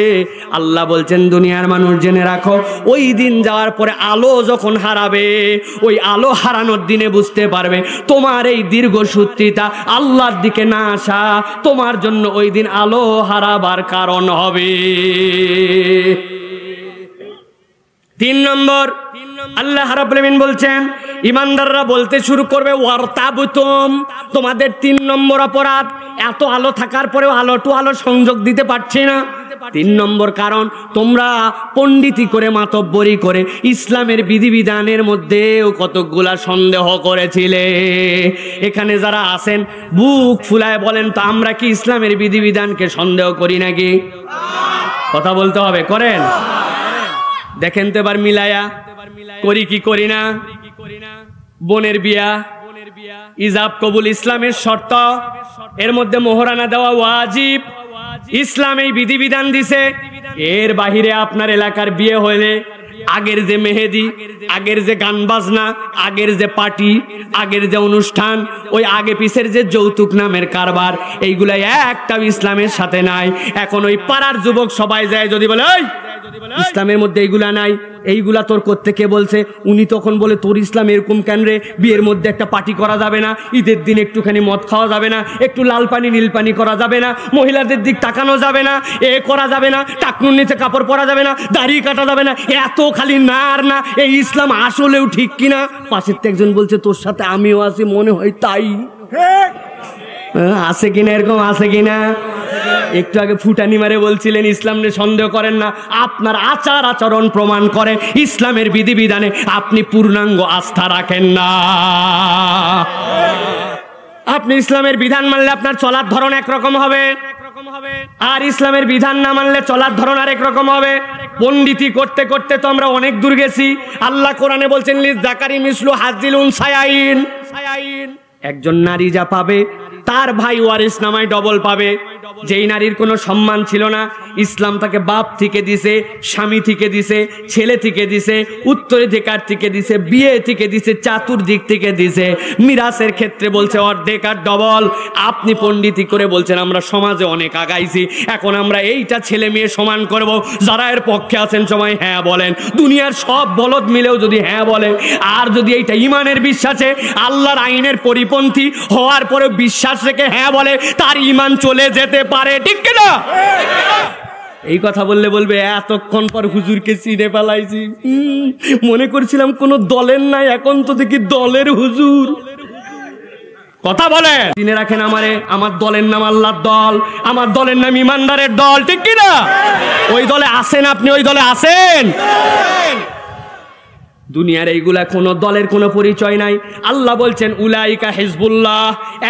আল্লাহ বলছেন দুনিয়ার মানুষ জেনে রাখো, ওই দিন যাওয়ার পরে আলো যখন হারাবে, ওই আলো হারানোর দিনে বুঝতে পারবে তোমার এই দীর্ঘসূত্রিতা, আল্লাহর দিকে না আসা তোমার জন্য ওই দিন আলো হারাবার কারণ হবে। 3 নম্বর আল্লাহ রাব্বুল আলামিন বলছেন ইমানদাররা বলতে শুরু করবে ওয়ারতাবতুম, তোমাদের 3 নম্বর অপরাধ, এত আলো থাকার পরেও আলো টু আলো সংযোগ দিতে পারছি না। 3 নম্বর কারণ, তোমরা পণ্ডিতি করে মাতব্বরি করে ইসলামের বিধিবিধানের মধ্যেও কতকগুলা সন্দেহ করেছিলে। এখানে যারা আছেন বুক ফুলায় বলেন তো আমরা কি ইসলামের বিধিবিধানকে সন্দেহ করি নাকি? কথা বলতে হবে, করেন? দেখেন তো এবার মিলায়া করি কি করি না। বোনের বিয়া, ইজাব কবুল ইসলামের শর্ত, এর মধ্যে মোহরানা দেওয়া ওয়াজিব। ইসলাম এই বিধিবিধান দিছে, এর বাহিরে আপনার এলাকার বিয়ে হলে আগের যে মেহেদি, আগের যে গান বাজনা, আগের যে পার্টি, আগের যে অনুষ্ঠান, ওই আগে পিছের যে যৌতুক নামের কারবার, এইগুলা একটাও ইসলামের সাথে নাই। এখন ওই পাড়ার যুবক সবাই যায় যদি বলে ওই ইসলামের মধ্যে এইগুলা নাই, এইগুলা তোর করতে কে বলছে? উনি তখন বলে তোর ইসলাম এরকম কেন রে? বিয়ের মধ্যে একটা পার্টি করা যাবে না, ঈদের দিন একটুখানি মদ খাওয়া যাবে না, একটু লাল পানি নীল পানি করা যাবে না, মহিলাদের দিক তাকানো যাবে না, এ করা যাবে না, টাকনুর নিচে কাপড় পরা যাবে না, দাড়ি কাটা যাবে না, এত খালি না আর না। এই ইসলাম আসলেও ঠিক কিনা? পাশের তো একজন বলছে তোর সাথে আমিও আছি, মনে হয় তাই। আছে কিনা এরকম? আছে কিনা? একটু আগে ফুটানি মারে বলছিলেন ইসলাম নিয়ে সন্দেহ করেন না, আপনার আচার আচরণ প্রমাণ করে ইসলামের বিধিবিধানে আপনি পূর্ণাঙ্গ আস্থা রাখেন না। আপনি ইসলামের বিধান মানলে আপনার চলার ধরন একরকম হবে, আর ইসলামের বিধান না মানলে চলার ধরন আরেক রকম হবে। পণ্ডিতি করতে করতে তো আমরা অনেক দূর গেছি। আল্লাহ কোরআনে বলছেন লিযাকারি মিসলু হাজ্জিল উনসায়াইন, একজন নারী যা পাবে তার ভাই ওয়ারিস নামায় ডবল পাবে। যেই নারীর কোনো সম্মান ছিল না, ইসলাম তাকে বাপ থেকে দিছে, স্বামী থেকে দিছে, ছেলে থেকে দিছে, উত্তরাধিকার থেকে দিছে, বিয়ে থেকে দিছে, চাতুর্দিক থেকে দিছে। মিরাসের ক্ষেত্রে বলছে অর্ধেক আর ডবল। আপনি পণ্ডিতি করে বলছেন আমরা সমাজে অনেক আগাইছি, এখন আমরা এইটা ছেলে মেয়ে সমান করব। যারা এর পক্ষে আছেন সবাই হ্যাঁ বলেন। দুনিয়ার সব বলদ মিলেও যদি হ্যাঁ বলে, আর যদি এইটা ইমানের বিশ্বাসে আল্লাহর আইনের পরিপন্থী হওয়ার পরে বিশ্বাস রেখে হ্যাঁ বলে, তার ইমান চলে যেতে পারে, ঠিক কিনা? এই কথা বললে বলবে এতক্ষণ পর হুজুরকে চিনে ফেলাইছি, মনে করছিলাম কোন দলের নাই, এখন তো দেখি দলের হুজুর। কথা বলে চিনে রাখেন আমারে, আমার দলের নাম আল্লাহর দল, আমার দলের নাম ইমানদারের দল, ঠিক কিনা? ওই দলে আছেন আপনি, ওই দলে আছেন। দুনিয়ার এইগুলা কোন দলের কোনো পরিচয় নাই। আল্লাহ বলছেন উলাইকা হিজবুল্লাহ,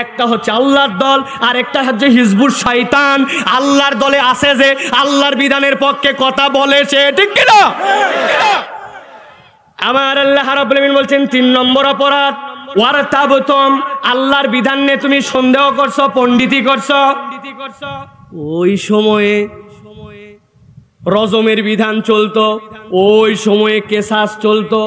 একটা হচ্ছে আল্লাহর দল আর একটা হচ্ছে হিজবুর শয়তান। আল্লাহর দলে আছে যে আল্লাহর বিধানের পক্ষে কথা বলেছে, ঠিক কিনা? আমার আল্লাহ রাব্বুল আলামিন বলছেন 3 নম্বর অপরাধ ওয়ারতাবতুম, আল্লাহর বিধান নিয়ে তুমি সন্দেহ করছো, পণ্ডিতি করছো। ওই সময়ে রজমের বিধান চলতো, ওই সময়ে কেসাস চলতো,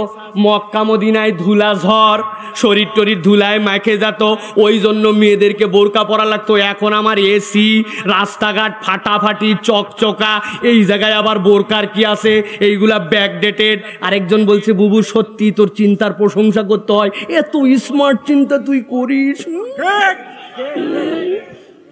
মক্কা মদিনায় ধুলা ঝড়, শরীর টরির ধুলায় মাখে যেত, ওই জন্য মেয়েদেরকে বোরকা পরা লাগতো। এখন আমার এসি, রাস্তাঘাট ফাটাফাটি চকচকা, এই জায়গায় আবার বোরকার কি আছে? এইগুলা ব্যাকডেটেড। আরেকজন বলছে বুবু সত্যি তোর চিন্তার প্রশংসা করতে হয়, এত স্মার্ট চিন্তা তুই করিস।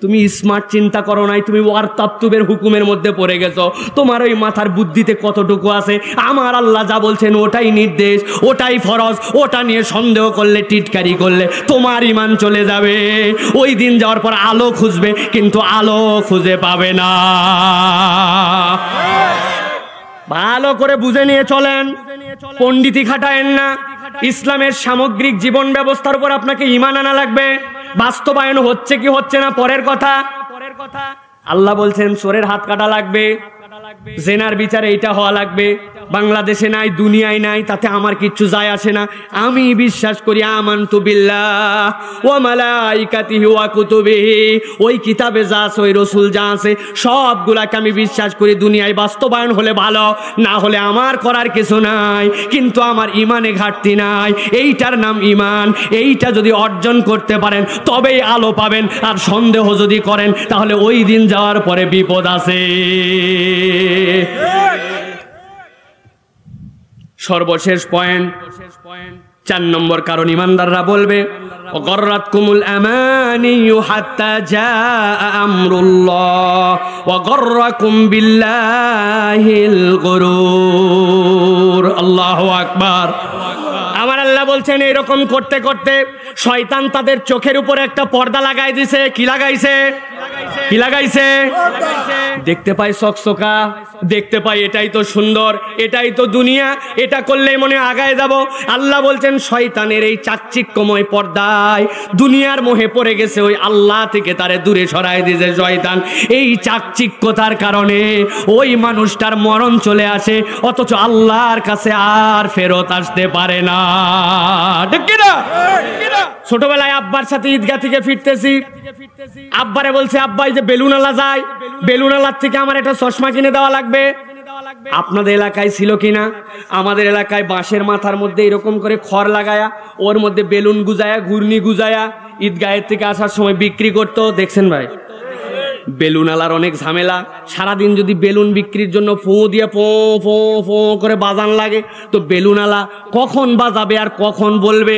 তুমি স্মার্ট চিন্তা করো নাই, তুমি ওয়ারতাবতুবের হুকুমের মধ্যে পড়ে গেছো। তোমার ওই মাথার বুদ্ধিতে কতটুকু আছে? আমার আল্লাহ যা বলছেন ওটাই নির্দেশ, ওটাই ফরজ। ওটা নিয়ে সন্দেহ করলে, টিটকারি করলে তোমার ঈমান চলে যাবে। ওই দিন যাওয়ার পর আলো খুঁজবে, কিন্তু আলো খুঁজে পাবে না। ভালো করে বুঝে নিয়ে চলেন, পণ্ডিতি খাটায়েন না। ইসলামের সামগ্রিক জীবন ব্যবস্থার উপর আপনাকে ঈমান আনা লাগবে। বাস্তবায়ন হচ্ছে কি হচ্ছে না পরের কথা। আল্লাহ বলছেন চোরের হাত কাটা লাগবে, জেনার বিচারে এইটা হওয়া লাগবে। বাংলাদেশে নাই, দুনিয়ায় নাই, তাতে আমার কিচ্ছু যায় আসে না। আমি বিশ্বাস করি আমানতু বিল্লাহ ওয়া মালাইকাতিহি ওয়া কুতুবিহি, ওই কিতাবে যা আছে, ওই রাসূল যা আছে, সবগুলাকে আমি বিশ্বাস করি। দুনিয়ায় বাস্তবায়ন হলে ভালো, না হলে আমার করার কিছু নাই। কিন্তু আমার ইমানে ঘাটতি নাই, এইটার নাম ইমান। এইটা যদি অর্জন করতে পারেন তবেই আলো পাবেন। আর সন্দেহ যদি করেন তাহলে ওই দিন যাওয়ার পরে বিপদ আছে। সর্বশেষ পয়েন্ট, 4 নম্বর কারণ ইমানদাররা বলবে ওয়াগররাতকুমুল আমানিয়ু হাত্তা জাআ আমরুল্লাহ ওয়া গররাকুম বিল্লাহিল গুরুর। আল্লাহু আকবার। আমার আল্লাহ বলছেন এরকম করতে করতে শয়তান তাদের চোখের উপরে একটা পর্দা লাগাই দিছে। কি লাগাইছে? কি লাগাইছে? দেখতে পাই চকচকা, দেখতে পাই এটাই তো সুন্দর, এটাই তো দুনিয়া, এটা করলেই মনে আগায় যাব। আল্লাহ বলছেন শয়তানের এই চাকচিক্যময় পর্দায় দুনিয়ার মোহে পড়ে গেছে, ওই আল্লাহ থেকে তারে দূরে সরায় দিয়েছে শয়তান। এই চাকচিক্যতার কারণে ওই মানুষটার মরণ চলে আসে, অথচ আল্লাহর কাছে আর ফেরত আসতে পারে না। ঠিক কি না? ছোটবেলায় আব্বার সাথে ঈদগাহ থেকে ফিরতেছি, আব্বারে বলছে আব্বা এই যে বেলুনালা যায়, বেলুনালার থেকে আমার একটা চশমা কিনে দেওয়া লাগবে। আপনাদের এলাকায় ছিল কিনা? আমাদের এলাকায় বাঁশের মাথার মধ্যে এরকম করে খড় লাগায়া ওর মধ্যে বেলুন গুজায়া ঘূর্ণি গুজায়া ঈদগাহের থেকে আসার সময় বিক্রি করতো, দেখছেন ভাই? বেলুনালার অনেক ঝামেলা। সারাদিন যদি বেলুন বিক্রির জন্য ফোঁ দিয়ে ফোঁ ফোঁ ফোঁ করে বাজান লাগে, তো বেলুনালা কখন বাজাবে আর কখন বলবে?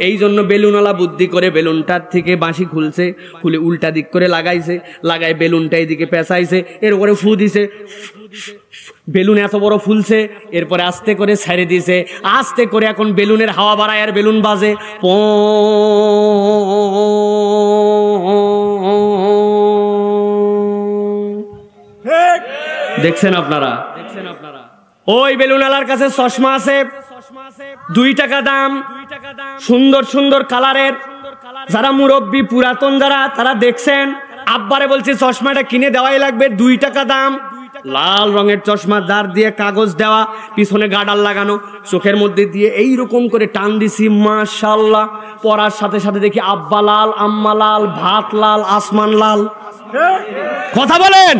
এই জন্য বেলুনালা বুদ্ধি করে বেলুনটার থেকে বাঁশি খুলছে, খুলে উল্টা দিক করে লাগাইছে, লাগায় বেলুনটা এদিকে পেঁচাইছে, এর উপরে ফু দিছে, বেলুন এত বড় ফুলছে, এরপরে আস্তে করে ছেড়ে দিছে, আস্তে করে এখন বেলুনের হাওয়া বাড়ায় আর বেলুন বাজে পো। দেখছেন আপনারা? ওই বেলুনালার কাছে চশমা আছে, 2 টাকা দাম, সুন্দর সুন্দর কালারের। যারা মুরব্বী পুরাতন যারা, তারা দেখছেন, আব্বারে বলছে চশমাটা কিনে দেওয়াই লাগবে, 2 টাকা দাম। লাল রঙের চশমা, দাঁড় দিয়ে কাগজ দেওয়া, পিছনে গার্ডার লাগানো, চোখের মধ্যে দিয়ে এইরকম করে টান দিছি, মাশাআল্লাহ। পড়ার সাথে সাথে দেখি আব্বা লাল, আম্মা লাল, ভাত লাল, আসমান লাল। কথা বলেন।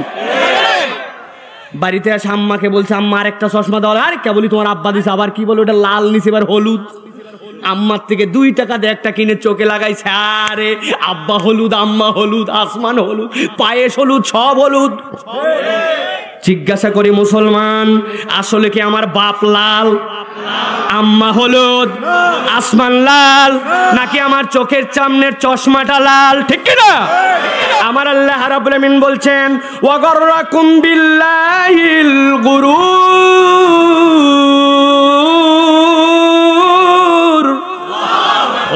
বাড়িতে এসে আম্মাকে বলছে, আম্মা আর একটা চশমা দেওয়া। আরে কে বলি, তোমার আব্বা দিছে। আবার কি বলে, ওটা লাল নিছে, এবার হলুদ। আম্মার থেকে 2 টাকা দিয়ে একটা কিনে চোখে লাগাইছে। আরে আব্বা হলুদ, আম্মা হলুদ, আসমান হলুদ, পায়েস হলুদ, সব হলুদ। জিজ্ঞাসা করি, মুসলমান, আসলে কি আমার বাপ লাল, আম্মা হলুদ, আসমান লাল, নাকি আমার চোখের সামনের চশমাটা লাল? ঠিক কিনা? আমার আল্লাহ রাব্বুল আমিন বলছেন, ওয়া গাররাকুম বিল্লাহিল গুরুর।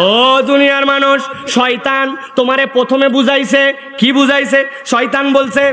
ও দুনিয়ার মানুষ, শয়তান তোমারে প্রথমে বুঝাইছে। কি বুঝাইছে? শয়তান বলছে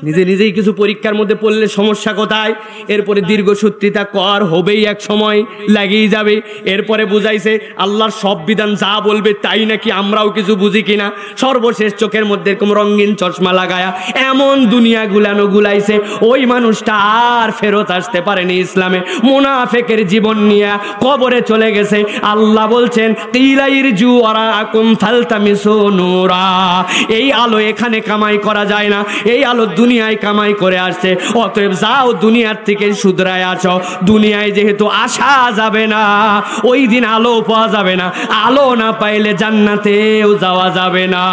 নিজে নিজেই কিছু পরীক্ষার মধ্যে পড়লে সমস্যা কোথায়, এরপরে দীর্ঘসূত্রিতা কর হবেই, এক সময় লাগেই যাবে। এরপরে বুঝাইছে আল্লাহর সব বিধান যা বলবে তাই নাকি আমরাও কিছু বুঝি কিনা। সর্বশেষ চোখের মধ্যে এরকম রঙিন চশমা লাগায়া এমন দুনিয়া গুলানো গুলাইছে, ওই মানুষটা আর ফেরত আসতে পারেনি ইসলামে। মুনাফিকের জীবন নিয়ে কবরে চলে গেছে। আল্লাহ বলছেন, কিলাইরজু ওয়ারাকুম ফালতামিসু নূরা। এই আলো এখানে কামাই করা যায় না, এই আলো দুনিয়ায় কামাই করে আসছে। অতএব যাও, দুনিয়ার থেকে শুধরায় আসো। দুনিয়ায় যেহেতু আসা যাবে না, ওই দিন আলো পাওয়া যাবে না, আলো না পাইলে জান্নাতেও যাওয়া যাবে না।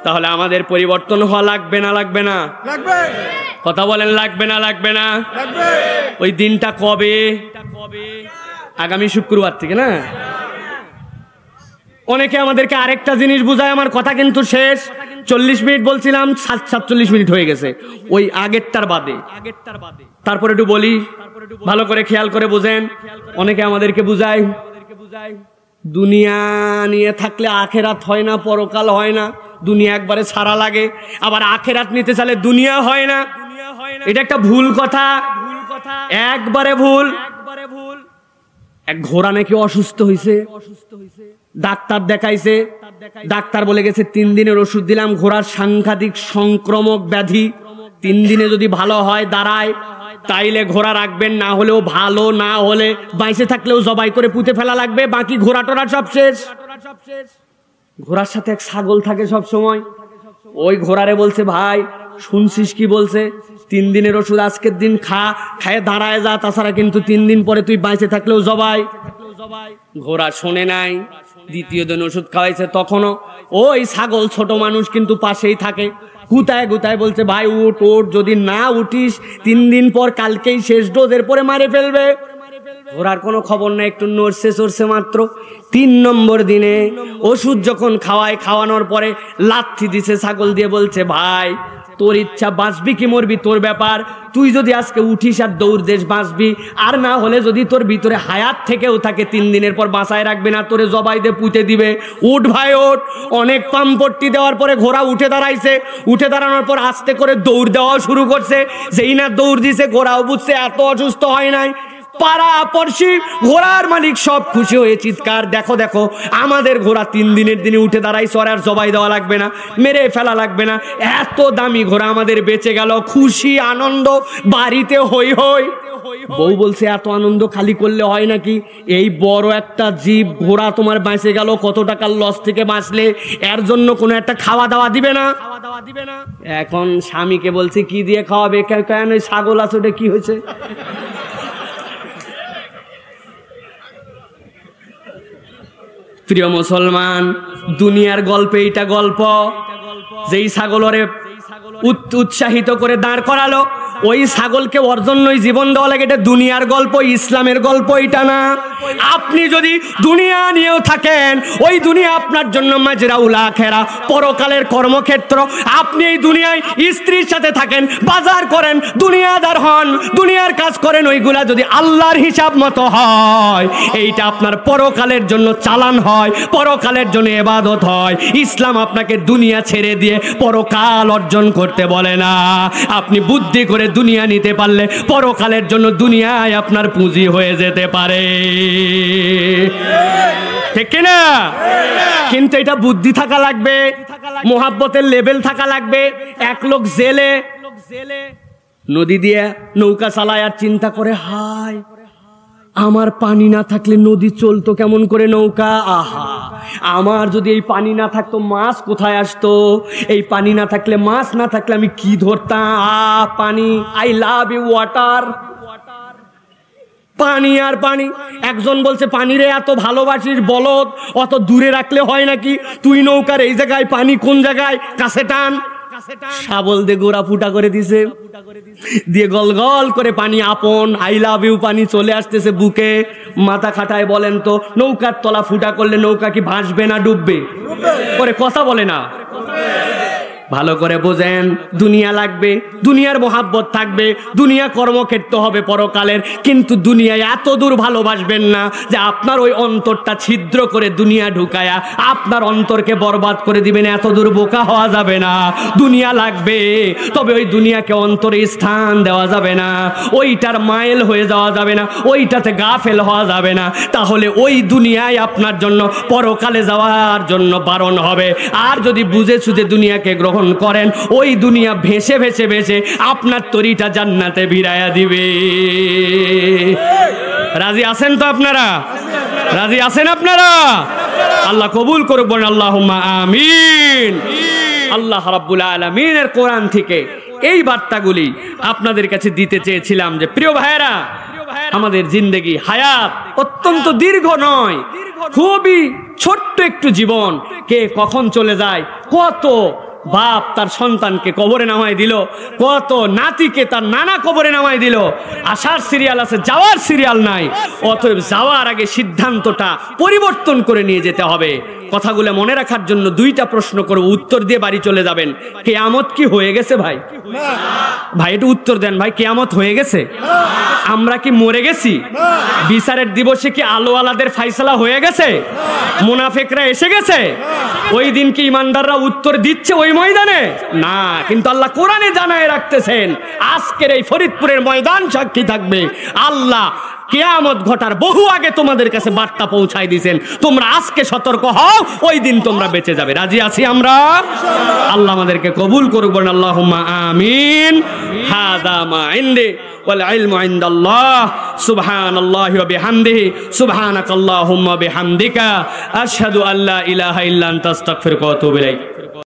তাহলে আমাদের পরিবর্তন হওয়া লাগবে না লাগবে না? কথা বলেন, লাগবে না লাগবে না? ওই দিনটা কবে? আগামী শুক্রবার থেকে না? অনেকে আমাদেরকে আরেকটা জিনিস বুঝায়, আমার কথা কিন্তু শেষ। 40 মিনিট বলছিলাম, 47 মিনিট হয়ে গেছে ওই আগেরটার বাদে। তারপরে একটু বলি, ভালো করে খেয়াল করে বুঝেন। অনেকে আমাদেরকে বুঝায় দুনিয়া নিয়ে থাকলে আখেরাত হয় না, পরকাল হয় না, দুনিয়া একবারে ছাড়া লাগে। আবার আখেরাত নিতে চাইলে দুনিয়া হয় না। এটা একটা ভুল কথা, একবারে ভুল। এক ঘোড়া নাকি অসুস্থ হয়েছে, ডাক্তার দেখাইছে, ডাক্তার বলে গেছে 3 দিনের ওষুধ দিলাম, ঘোড়ার সাংঘাতিক সংক্রমক ব্যাধি, 3 দিনে যদি ভালো হয় দাঁড়ায় তাইলে ঘোড়া রাখবেন, না হলেও ভালো না হলে বাইসে থাকলেও জবাই করে পুঁতে ফেলা লাগবে, বাকি ঘোড়া টোড়া সব শেষ। ঘোড়ার সাথে এক ছাগল থাকে সব সময়। ওই ঘোড়ারে বলছে, ভাই শুনছিস কি বলছে, 3 দিনের ওষুধ আজকের দিন খা, খায়ে দাঁড়ায় যা, তাছাড়া কিন্তু 3 দিন পরে তুই বাইসে থাকলেও জবাই। ঘোড়া শোনে নাই, দ্বিতীয় দিন ওষুধ খাওয়াইছে, তখনও ওই ছাগল ছোট মানুষ কিন্তু পাশেই থাকে, গুতায় গুতায় বলছে, ভাই উঠ উঠ, যদি না উঠিস 3 দিন পর কালকেই শেষ ডোজ, এরপরে মারে ফেলবে। ঘোড়ার কোনো খবর নাই, একটু নড়ছে চড়ছে মাত্র। 3 নম্বর দিনে ওষুধ যখন খাওয়ানোর পরে লাথি দিছে ছাগল দিয়ে, বলছে, ভাই তোর ইচ্ছা, বাঁচবি কি মরবি তোর ব্যাপার, তুই যদি আজকে উঠিস আর দৌড় দেশ বাঁচবি, আর না হলে যদি তোর ভিতরে হায়াত থেকেও থাকে 3 দিনের পর বাঁচায় রাখবে না, তোরে জবাই দিয়ে পুঁতে দিবে। উঠ ভাই ওঠ। অনেক পাম্পট্টি দেওয়ার পরে ঘোড়া উঠে দাঁড়াইছে, উঠে দাঁড়ানোর পর আস্তে করে দৌড় দেওয়া শুরু করছে। যেই না দৌড় দিছে, ঘোড়াও বুঝছে এত অসুস্থ হয় নাই। পাড়া পড়শি ঘোড়ার মালিক সব খুশি হয়ে চিৎকার, দেখো দেখো আমাদের ঘোড়া 3 দিনের দিনে উঠে দাঁড়াইছে, আর জবাই দেওয়া লাগবে না, মেরে ফেলা লাগবে না, এত দামি ঘোড়া আমাদের বেঁচে গেল। খুশি আনন্দ, বাড়িতে হই হই। বউ বলছে এত আনন্দ খালি করলে হয় নাকি, এই বড় একটা জীব ঘোড়া তোমার বাঁচে গেল, কত টাকার লস থেকে বাঁচলে, এর জন্য কোনো একটা খাওয়া দাওয়া দিবে না? এখন স্বামীকে বলছে কি দিয়ে খাওয়াবে, কেন ওই ছাগল আছে ওটা কি হয়েছে? প্রিয় মুসলমান, দুনিয়ার গল্পে এইটা গল্প। যেই ছাগলরে উৎসাহিত করে দাঁড় করালো, ওই ছাগলকে ওর জন্যই জীবন দেওয়া লাগে, এটা দুনিয়ার গল্প, ইসলামের গল্প এটা না। আপনি যদি দুনিয়া নিয়েও থাকেন, ওই দুনিয়া আপনার জন্য মাজরাউল আখিরা, পরকালের কর্মক্ষেত্র। আপনি এই দুনিয়ায় স্ত্রীর সাথে থাকেন, বাজার করেন, দুনিয়াদার হন, দুনিয়ার কাজ করেন, ওইগুলা যদি আল্লাহর হিসাব মতো হয়, এইটা আপনার পরকালের জন্য চালান হয়, পরকালের জন্য ইবাদত হয়। ইসলাম আপনাকে দুনিয়া ছেড়ে দিয়ে পরকাল অর্জন করতে বলে না। আপনি বুদ্ধি করে দুনিয়া নিতে পারলে পরকালের জন্য দুনিয়ায় আপনার পুঁজি হয়ে যেতে পারে, ঠিক কিনা? কিন্তু এটা বুদ্ধি থাকা লাগবে, মোহাব্বতের লেভেল থাকা লাগবে। এক লোক জেলে নদী দিয়ে নৌকা চালায় আর চিন্তা করে, হায় আমার পানি না থাকলে নদী চলতো কেমন করে, নৌকা, আহা আমার যদি এই পানি না থাকতো মাছ কোথায় আসতো, এই পানি না থাকলে মাছ না থাকলে আমি কি ধরতাম, পানি, আই লাভ ইউ ওয়াটার, পানি আর পানি। একজন বলছে পানি রে এত ভালোবাসিস বলদ, অত দূরে রাখলে হয় নাকি, তুই নৌকার এই জায়গায়, পানি কোন জায়গায়, কাছে টান। শাবল দিয়ে গোড়া ফুটা করে দিছে, দিয়ে গল গল করে পানি আপন, আই লাভ ইউ পানি চলে আসতেছে বুকে। মাথা খাটায় বলেন তো, নৌকার তলা ফুটা করলে নৌকা কি ভাসবে না ডুববে? করে কথা বলে না। ভালো করে বোঝেন, দুনিয়া লাগবে, দুনিয়ার মোহাব্বত থাকবে, দুনিয়া কর্মক্ষেত্র হবে পরকালের, কিন্তু দুনিয়ায় এত দূর ভালোবাসবেন না যে আপনার ওই অন্তরটা ছিদ্র করে দুনিয়া ঢুকায়া আপনার অন্তরকে বরবাদ করে দিবেন। এত দূর বোকা হওয়া যাবে না। দুনিয়া লাগবে, তবে ওই দুনিয়াকে অন্তরে স্থান দেওয়া যাবে না, ওইটার মাইল হয়ে যাওয়া যাবে না, ওইটাতে গাফেল হওয়া যাবে না। তাহলে ওই দুনিয়ায় আপনার জন্য পরকালে যাওয়ার জন্য বারণ হবে। আর যদি বুঝে সুঝে দুনিয়াকে গ্রহণ করেন, ওই দুনিয়া ভেসে ভেসে ভেসে আপনার তরিটা জান্নাতে ভিড়াইয়া দিবে। রাজি আছেন তো আপনারা? রাজি আছেন আপনারা? আল্লাহ কবুল করুক, বলেন আল্লাহুম্মা আমিন। আল্লাহ রাব্বুল আলামিনের কোরআন থেকে এই বার্তাগুলি আপনাদের কাছে দিতে চেয়েছিলাম যে প্রিয় ভাইয়েরা, আমাদের জিন্দেগি হায়াত অত্যন্ত দীর্ঘ নয়, খুবই ছোট্ট একটু জীবন। কে কখন চলে যায়, কত বাপ তার সন্তানকে কবরে নামায় দিল, কত নাতিকে তার নানা কবরে নামায় দিল। আসার সিরিয়াল আছে, যাওয়ার সিরিয়াল নাই। অতএব যাওয়ার আগে সিদ্ধান্তটা পরিবর্তন করে নিয়ে যেতে হবে। কথাগুলো মনে রাখার জন্য দুইটা প্রশ্ন করব, উত্তর দিয়ে বাড়ি চলে যাবেন। কিয়ামত কি হয়ে গেছে ভাই? ভাই একটু উত্তর দেন ভাই, কিয়ামত হয়ে গেছে? আমরা কি মরে গেছি? বিচারের দিবসে কি আলোওয়ালাদের ফাইসালা হয়ে গেছে? মুনাফিকরা এসে গেছে? ওই দিন কি ইমানদাররা উত্তর দিচ্ছে ওই ময়দানে? না, কিন্তু আল্লাহ কোরআনে জানায় রাখতেছেন, আজকের এই ফরিদপুরের ময়দান সাক্ষী থাকবে। আল্লাহ কিয়ামত ঘটার বহু আগে তোমাদের কাছে বার্তা পৌঁছায় দিয়েছেন, তোমরা আজকে সতর্ক হও, ওই দিন তোমরা বেঁচে যাবে। রাজি আছি আমরা? আল্লাহ আমাদেরকে কবুল করুক, বলেন আল্লাহুম্মা আমিন। হাযা মা ইনদি ওয়াল ইলমু ইনদাল্লাহ। সুবহানাল্লাহি ওয়া বিহামদিহি, সুবহানাকাল্লাহুম্মা বিহামদিকা, আশহাদু আল্লা ইলাহা ইল্লা আনতা আস্তাগফিরুকা ওয়া আতুবু ইলাইক।